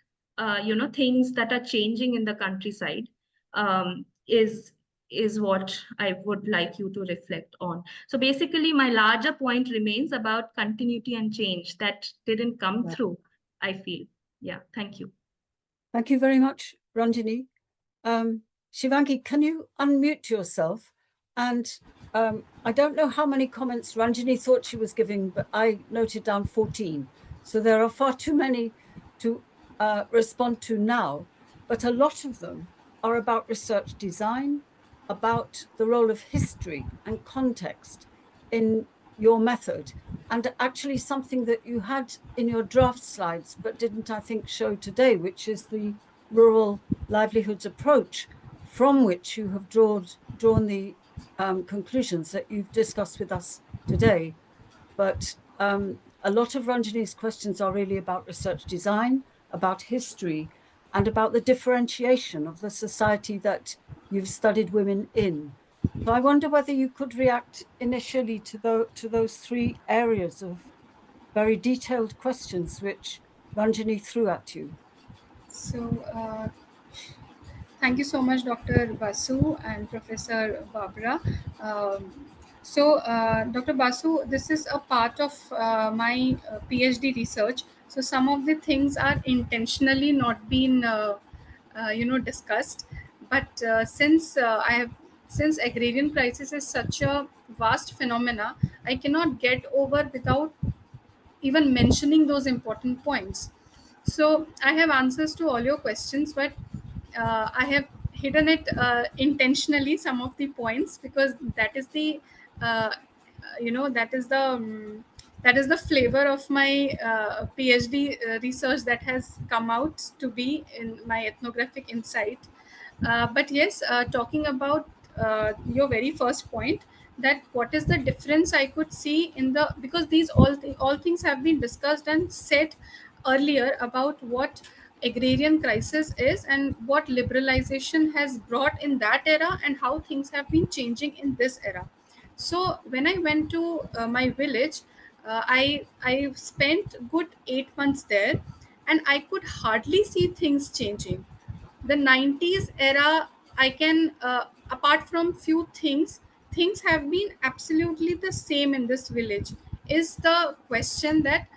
things that are changing in the countryside? Is what I would like you to reflect on. So basically, my larger point remains about continuity and change that didn't come through, I feel. Yeah, thank you. Thank you very much, Ranjini. Shivangi, can you unmute yourself? And I don't know how many comments Ranjini thought she was giving, but I noted down 14. So there are far too many to respond to now, but a lot of them are about research design, about the role of history and context in your method, and actually something that you had in your draft slides, but didn't, I think, show today, which is the rural livelihoods approach, from which you have drawn the conclusions that you've discussed with us today. But a lot of Ranjini's questions are really about research design, about history, and about the differentiation of the society that you've studied women in. So I wonder whether you could react initially to those three areas of very detailed questions which Ranjini threw at you. So thank you so much, Dr. Basu and Professor Barbara. Dr. Basu, this is a part of my PhD research. So some of the things are intentionally not been, discussed. But since agrarian crisis is such a vast phenomena, I cannot get over without even mentioning those important points. So I have answers to all your questions, but I have hidden it intentionally, some of the points, because that is the that is the flavor of my PhD research that has come out to be in my ethnographic insight. But yes, talking about your very first point, that what is the difference I could see in the, because these all things have been discussed and said earlier about what agrarian crisis is and what liberalization has brought in that era and how things have been changing in this era. So when I went to my village, I spent good 8 months there, and I could hardly see things changing. The 90s era, I can apart from few things have been absolutely the same in this village. Is the question that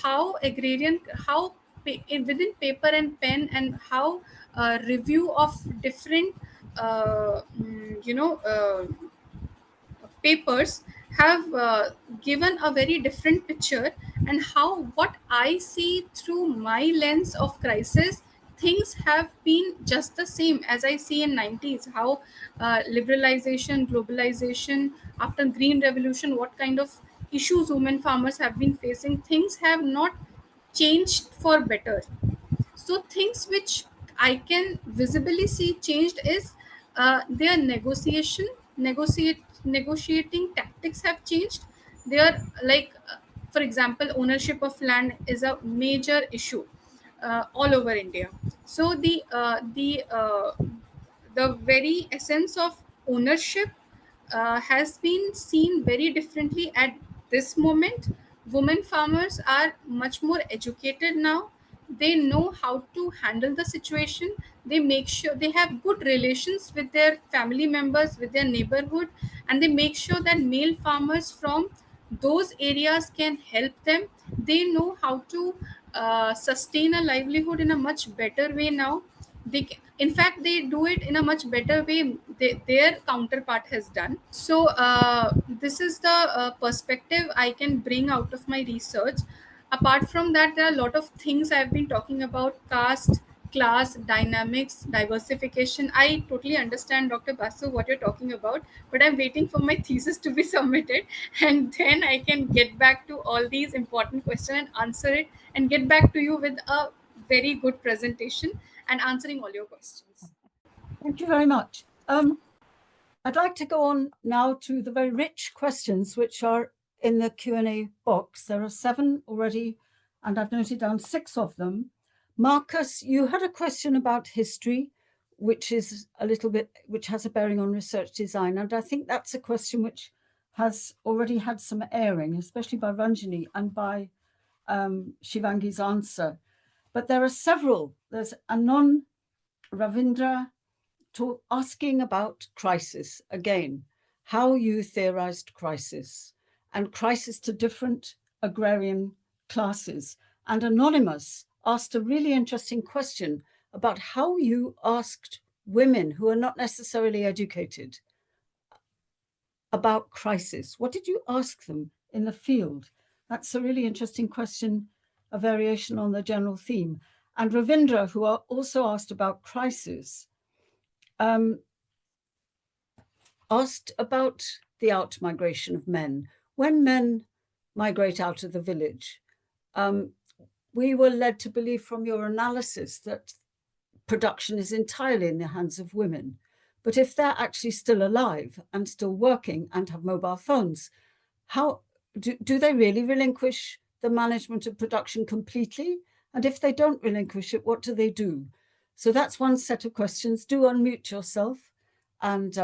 how agrarian, how within paper and pen, and how review of different papers have given a very different picture, and how what I see through my lens of crisis, things have been just the same as I see in 90s. How liberalization, globalization, after green revolution, what kind of issues women farmers have been facing, things have not changed for better. So things which I can visibly see changed is their negotiating tactics have changed. They are like, for example, ownership of land is a major issue all over India. So the very essence of ownership has been seen very differently at this moment. Women farmers are much more educated now. They know how to handle the situation. They make sure they have good relations with their family members, with their neighborhood, and they make sure that male farmers from those areas can help them. They know how to sustain a livelihood in a much better way now. In fact, they do it in a much better way their counterpart has done. So this is the perspective I can bring out of my research. Apart from that, there are a lot of things I've been talking about: caste, class, dynamics, diversification. I totally understand, Dr. Basu, what you're talking about, but I'm waiting for my thesis to be submitted, and then I can get back to all these important questions and answer it, and get back to you with a very good presentation and answering all your questions. Thank you very much. I'd like to go on now to the very rich questions which are in the Q&A box. There are 7 already, and I've noted down 6 of them. Marcus, you had a question about history, which is which has a bearing on research design. And I think that's a question which has already had some airing, especially by Ranjani and by Shivangi's answer. But there are several. There's Anon Ravindra asking about crisis again, how you theorized crisis and crisis to different agrarian classes. And Anonymous asked a really interesting question about how you asked women who are not necessarily educated about crisis. What did you ask them in the field? That's a really interesting question, a variation on the general theme. And Ravindra, who are also asked about crisis, asked about the out-migration of men. When men migrate out of the village, we were led to believe from your analysis that production is entirely in the hands of women. But if they're actually still alive and still working and have mobile phones, how do they really relinquish the management of production completely? And if they don't relinquish it, what do they do? So that's one set of questions. Do unmute yourself and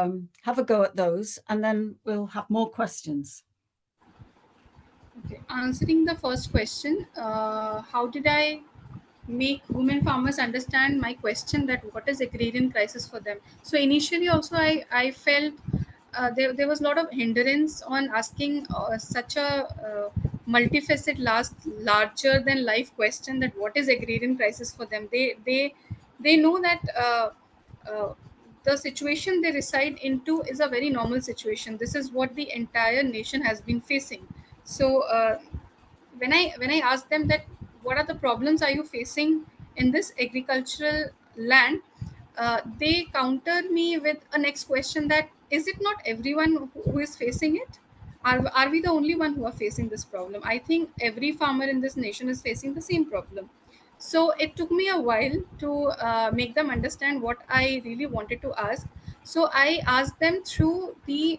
have a go at those, and then we'll have more questions. Okay. Answering the first question, how did I make women farmers understand my question that what is agrarian crisis for them? So initially also I felt there was a lot of hindrance on asking such a multifaceted, larger than life question that what is agrarian crisis for them. They know that the situation they reside into is a very normal situation. This is what the entire nation has been facing. So when I ask them that what are the problems are you facing in this agricultural land, they counter me with a next question that is it not everyone who is facing it? Are we the only one who are facing this problem? I think every farmer in this nation is facing the same problem. So it took me a while to make them understand what I really wanted to ask. So I asked them through the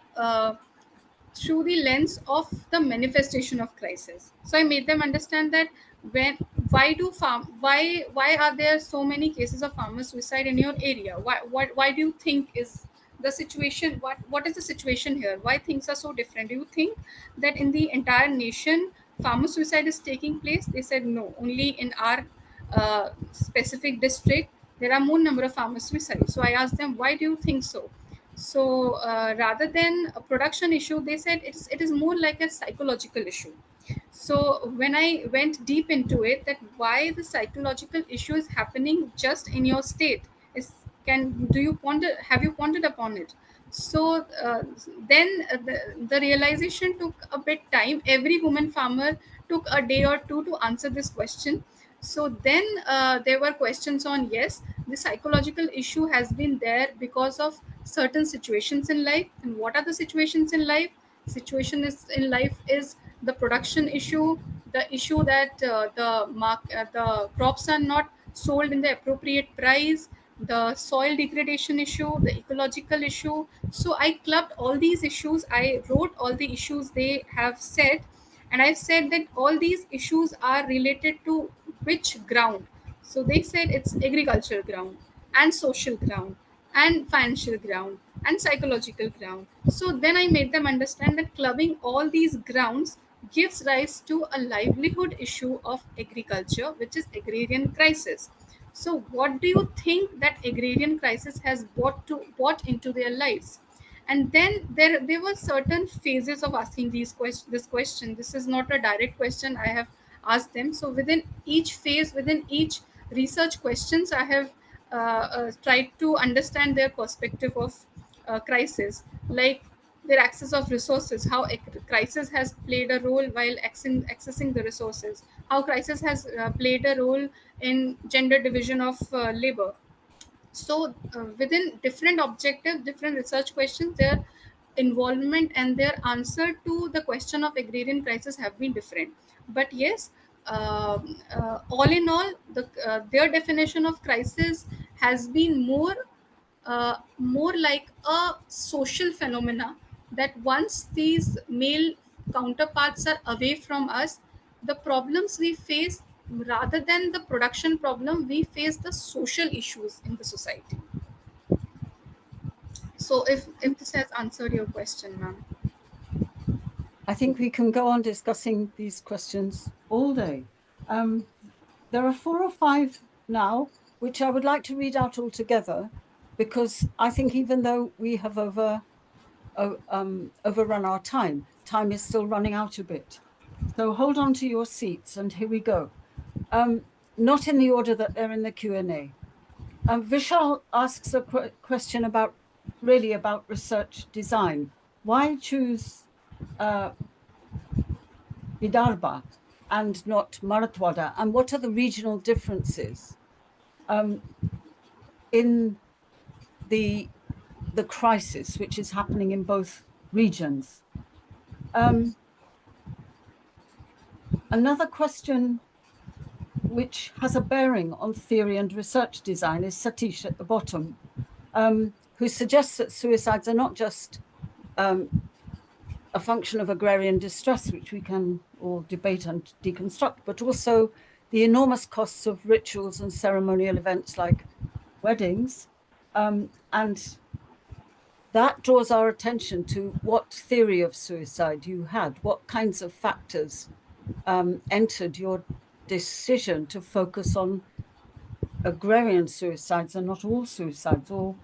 lens of the manifestation of crisis. So I made them understand that why are there so many cases of farmer suicide in your area? Why do you think is the situation? What is the situation here? Why things are so different? Do you think that in the entire nation farmer suicide is taking place? They said no, only in our specific district there are more number of farmer suicides. So I asked them, why do you think so? So rather than a production issue, they said it is more like a psychological issue. So when I went deep into it, that why the psychological issue is happening just in your state, is have you pondered upon it? So then the realization took a bit time. Every woman farmer took a day or two to answer this question. So then there were questions on, yes, the psychological issue has been there because of certain situations in life. And what are the situations in life? Situation is in life is the production issue, the issue that the crops are not sold in the appropriate price, the soil degradation issue, the ecological issue. So I clubbed all these issues. I wrote all the issues they have said, and I said that all these issues are related to which ground. So they said it's agricultural ground and social ground and financial ground and psychological ground. So then I made them understand that clubbing all these grounds gives rise to a livelihood issue of agriculture, which is agrarian crisis. So what do you think that agrarian crisis has brought into their lives? And then there were certain phases of asking this question. This is not a direct question I have asked them. So within each phase, within each research questions, I have tried to understand their perspective of crisis, like their access of resources, how crisis has played a role while accessing the resources, how crisis has played a role in gender division of labor. So within different objective, different research questions, their involvement and their answer to the question of agrarian crisis have been different. But yes, all in all, their definition of crisis has been more like a social phenomena, that once these male counterparts are away from us, the problems we face, rather than the production problem, we face the social issues in the society. So if this has answered your question, ma'am. I think we can go on discussing these questions all day. There are 4 or 5 now, which I would like to read out all together, because I think even though we have overrun our time is still running out a bit. So hold on to your seats, and here we go. Not in the order that they're in the Q&A. Vishal asks a question about research design. Why choose Vidarbha and not Marathwada? And what are the regional differences in the crisis which is happening in both regions? Another question which has a bearing on theory and research design is Satish at the bottom, who suggests that suicides are not just a function of agrarian distress, which we can all debate and deconstruct, but also the enormous costs of rituals and ceremonial events like weddings. And that draws our attention to what theory of suicide you had, what kinds of factors entered your decision to focus on agrarian suicides and not all suicides, or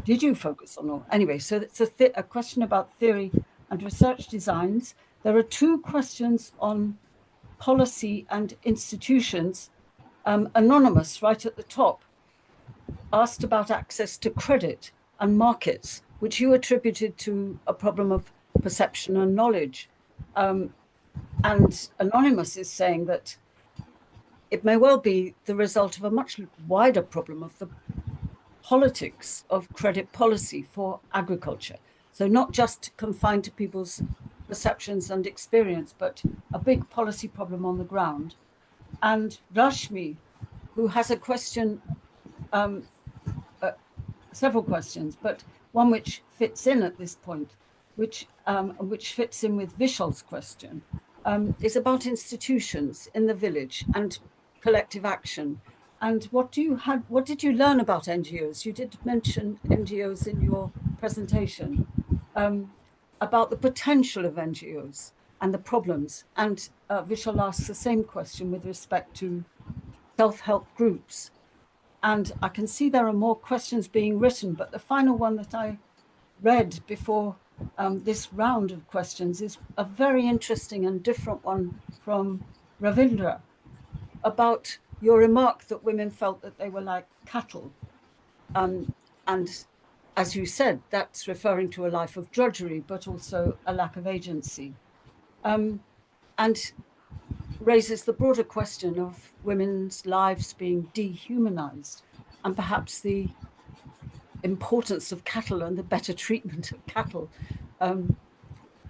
did you focus on all? Anyway, so it's a question about theory and research designs. There are 2 questions on policy and institutions. Anonymous, right at the top, asked about access to credit and markets, which you attributed to a problem of perception and knowledge. And Anonymous is saying that it may well be the result of a much wider problem of the politics of credit policy for agriculture. So not just confined to people's perceptions and experience, but a big policy problem on the ground. And Rashmi, who has a question, several questions, but one which fits in at this point, which fits in with Vishal's question, is about institutions in the village and collective action. And what did you learn about NGOs? You did mention NGOs in your presentation, about the potential of NGOs and the problems. And Vishal asks the same question with respect to self-help groups. And I can see there are more questions being written, but the final one that I read before this round of questions is a very interesting and different one from Ravindra, about your remark that women felt that they were like cattle. And as you said, that's referring to a life of drudgery, but also a lack of agency. And raises the broader question of women's lives being dehumanized, and perhaps the importance of cattle and the better treatment of cattle.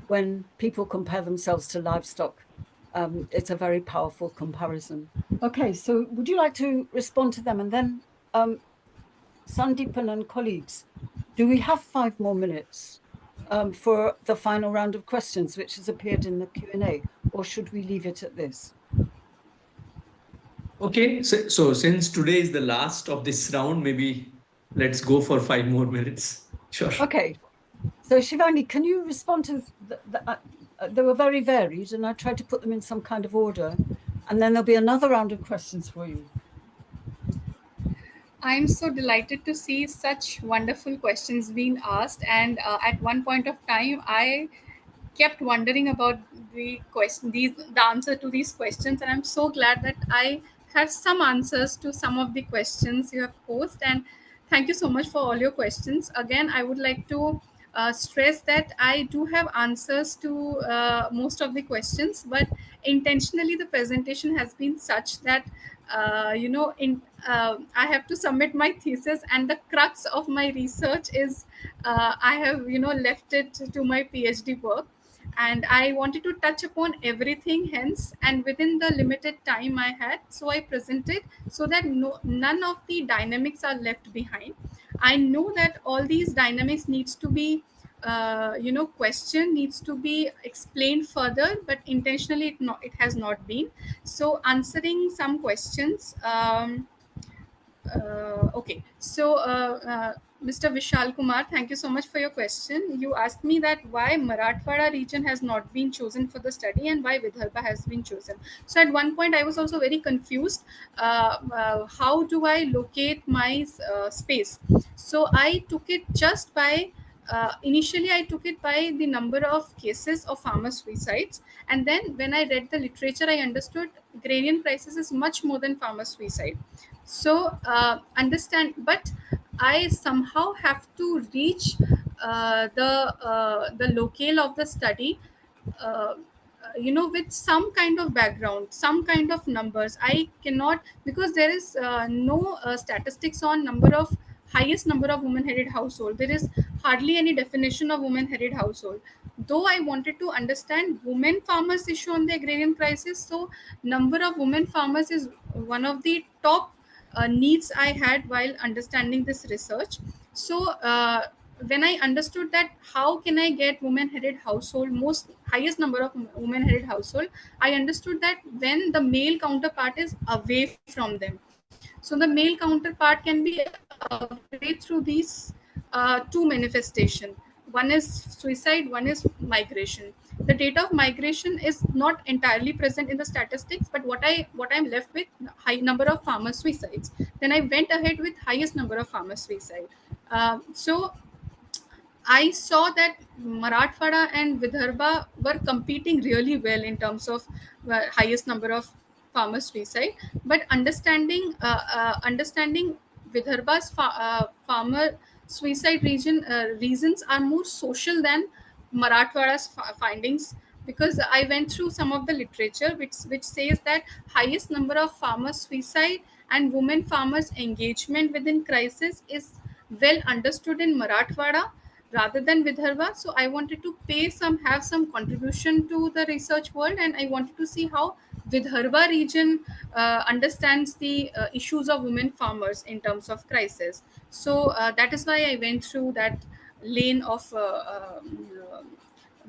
When people compare themselves to livestock, it's a very powerful comparison. Okay, so would you like to respond to them? And then Sandeepan and colleagues, do we have 5 more minutes for the final round of questions, which has appeared in the Q&A, or should we leave it at this? Okay, so since today is the last of this round, maybe let's go for 5 more minutes. Sure. Okay, so Shivani, can you respond to they were very varied, and I tried to put them in some kind of order, and then there'll be another round of questions for you. I'm so delighted to see such wonderful questions being asked. And at one point of time, I kept wondering about the answer to these questions, and I'm so glad that I have some answers to some of the questions you have posed. And thank you so much for all your questions. Again, I would like to stress that I do have answers to most of the questions, but intentionally the presentation has been such that in I have to submit my thesis, and the crux of my research is I have left it to my PhD work, and I wanted to touch upon everything hence, and within the limited time I had, so I presented so that none of the dynamics are left behind. I know that all these dynamics needs to be question needs to be explained further, but intentionally it has not been. So answering some questions, okay, so Mr. Vishal Kumar, thank you so much for your question. You asked me that why Marathwada region has not been chosen for the study and why Vidarbha has been chosen. So at one point, I was also very confused. How do I locate my space? So I took it just by initially I took it by the number of cases of farmer suicides, and then when I read the literature, I understood agrarian crisis is much more than farmer suicide. So understand, but I somehow have to reach the locale of the study, uh, with some kind of background, some kind of numbers. I cannot, because there is no statistics on number of highest number of women headed household. There is hardly any definition of women headed household, though I wanted to understand women farmers issue on the agrarian crisis. So number of women farmers is one of the top needs I had while understanding this research. So when I understood that how can I get women headed household, most highest number of women headed household, I understood that when the male counterpart is away from them. So the male counterpart can be away through these two manifestation. One is suicide, one is migration. The data of migration is not entirely present in the statistics, but what I'm left with, high number of farmer suicides. Then I went ahead with highest number of farmer suicide. So I saw that Marathwada and Vidarbha were competing really well in terms of highest number of farmer suicide. But understanding Vidarbha's farmer suicide reasons are more social than Marathwada's findings, because I went through some of the literature which says that highest number of farmer suicide and women farmers engagement within crisis is well understood in Marathwada rather than Vidarbha. So I wanted to have some contribution to the research world, and I wanted to see how Vidarbha region understands the issues of women farmers in terms of crisis. So that is why I went through that lane of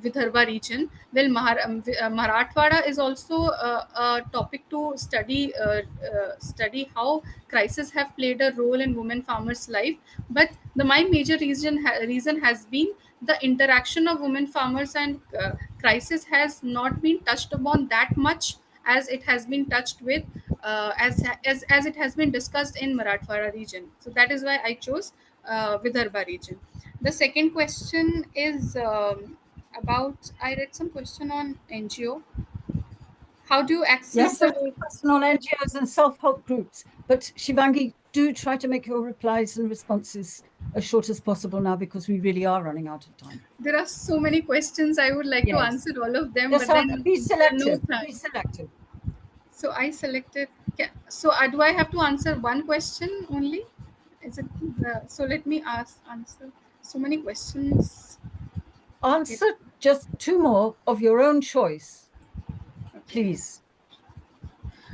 Vidarbha region. Well, Marathwada is also a topic to study how crises have played a role in women farmers' life. But my major reason has been the interaction of women farmers and crisis has not been touched upon that much as it has been touched with as it has been discussed in Marathwada region. So that is why I chose Vidarbha region. The second question is about, I read some question on NGO. How do you access Yes, the there's a question on NGOs and self-help groups. But Shivangi, do try to make your replies and responses as short as possible now, because we really are running out of time. There are so many questions. I would like to Yes. answer all of them, Just but then be there are no selective. time. Be selective. So I selected. So do I have to answer one question only? Is it so? Let me answer so many questions. Answer just two more of your own choice, please.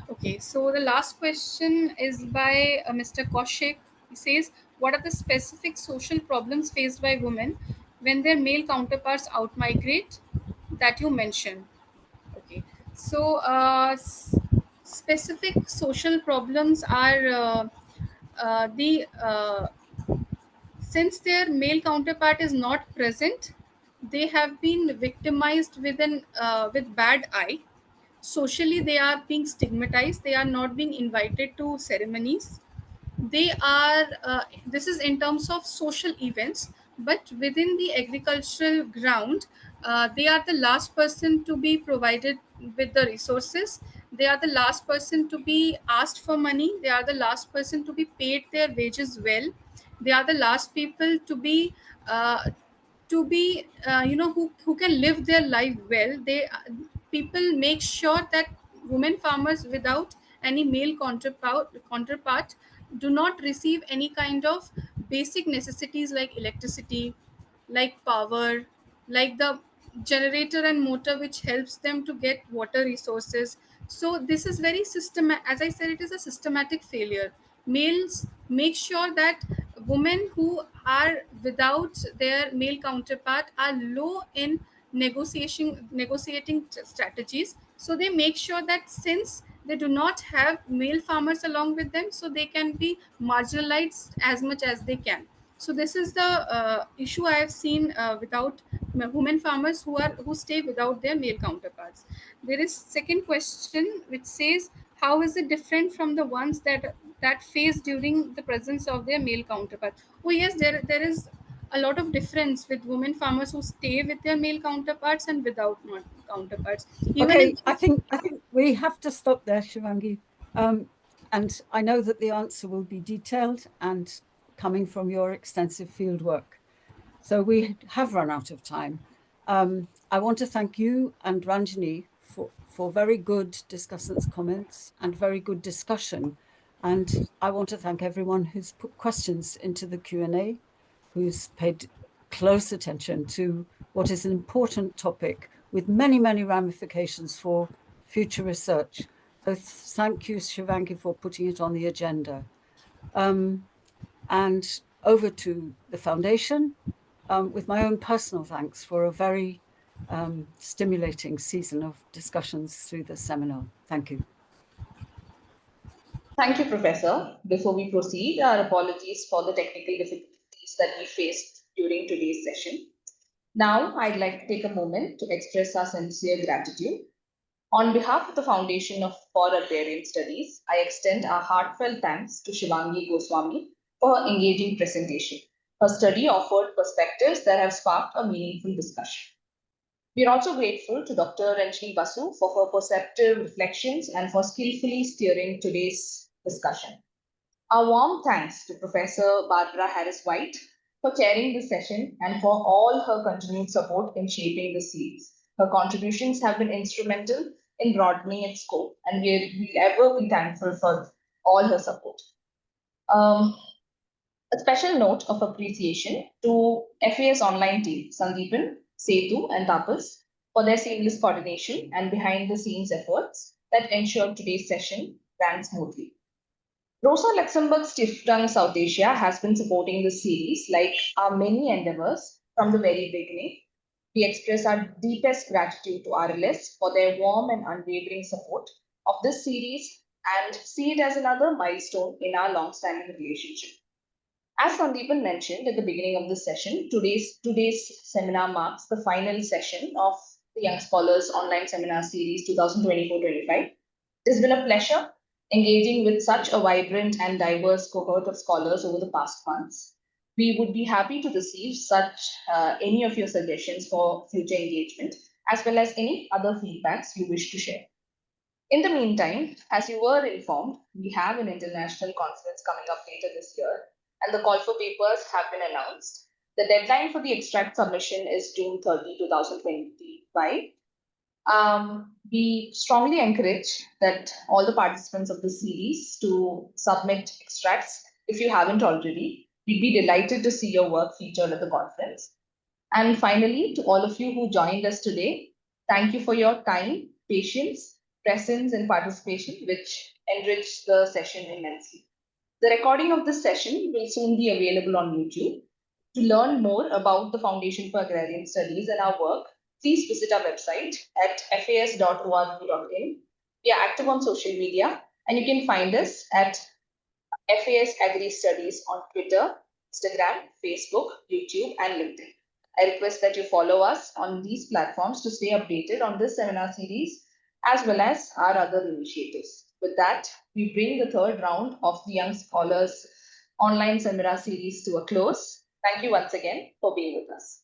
Okay, so the last question is by Mr. Kaushik. He says, what are the specific social problems faced by women when their male counterparts outmigrate that you mentioned? Okay, so specific social problems are the since their male counterpart is not present, they have been victimized with bad eye. Socially, they are being stigmatized. They are not being invited to ceremonies. they are this is in terms of social events, but within the agricultural ground, they are the last person to be provided with the resources. They are the last person to be asked for money. They are the last person to be paid their wages well. They are the last people uh, who can live their life well. They people make sure that women farmers without any male counterpart do not receive any kind of basic necessities like electricity, like power, like the generator and motor which helps them to get water resources. So this is very systematic. As I said, it is a systematic failure. Males make sure that women who are without their male counterpart are low in negotiating strategies. So they make sure that since they do not have male farmers along with them, so they can be marginalized as much as they can. So this is the issue I have seen without women farmers who stay without their male counterparts. There is second question which says, how is it different from the ones that face during the presence of their male counterpart? Oh yes, there is a lot of difference with women farmers who stay with their male counterparts and without not counterparts. Even Okay, if I think we have to stop there, Shivangi. And I know that the answer will be detailed and coming from your extensive field work. So we have run out of time. I want to thank you and Ranjani for very good discussants' comments and very good discussion. And I want to thank everyone who's put questions into the Q&A, who's paid close attention to what is an important topic with many, many ramifications for future research. So thank you, Shivangi, for putting it on the agenda. And over to the foundation, with my own personal thanks for a very stimulating season of discussions through the seminar. Thank you. Thank you, Professor. Before we proceed, our apologies for the technical difficulties that we faced during today's session. Now, I'd like to take a moment to express our sincere gratitude. On behalf of the Foundation for Agrarian Studies, I extend our heartfelt thanks to Shivangi Goswami for her engaging presentation. Her study offered perspectives that have sparked a meaningful discussion. We are also grateful to Dr. Ranjani Basu for her perceptive reflections and for skillfully steering today's discussion. Our warm thanks to Professor Barbara Harris-White for chairing this session and for all her continued support in shaping the series. Her contributions have been instrumental in broadening its scope, and we'll ever be thankful for all her support. A special note of appreciation to FAS online team, Sandeepan, Setu, and Tapas, for their seamless coordination and behind-the-scenes efforts that ensured today's session ran smoothly. Rosa Luxemburg Stiftung South Asia has been supporting this series like our many endeavors from the very beginning. We express our deepest gratitude to RLS for their warm and unwavering support of this series and see it as another milestone in our long-standing relationship. As Sandeepan mentioned at the beginning of this session, today's seminar marks the final session of the Young Scholars Online Seminar Series 2024-25. It has been a pleasure engaging with such a vibrant and diverse cohort of scholars over the past months. We would be happy to receive any of your suggestions for future engagement, as well as any other feedbacks you wish to share. In the meantime, as you were informed, we have an international conference coming up later this year, and the call for papers have been announced. The deadline for the extract submission is June 30, 2025. We strongly encourage that all the participants of the series to submit extracts if you haven't already. We'd be delighted to see your work featured at the conference. And finally, to all of you who joined us today, thank you for your time, patience, presence, and participation, which enriched the session immensely. The recording of this session will soon be available on YouTube. To learn more about the Foundation for Agrarian Studies and our work, please visit our website at fas.org.in. We are active on social media, and you can find us at FAS Agri Studies on Twitter, Instagram, Facebook, YouTube, and LinkedIn. I request that you follow us on these platforms to stay updated on this seminar series as well as our other initiatives. With that, we bring the third round of the Young Scholars online seminar series to a close. Thank you once again for being with us.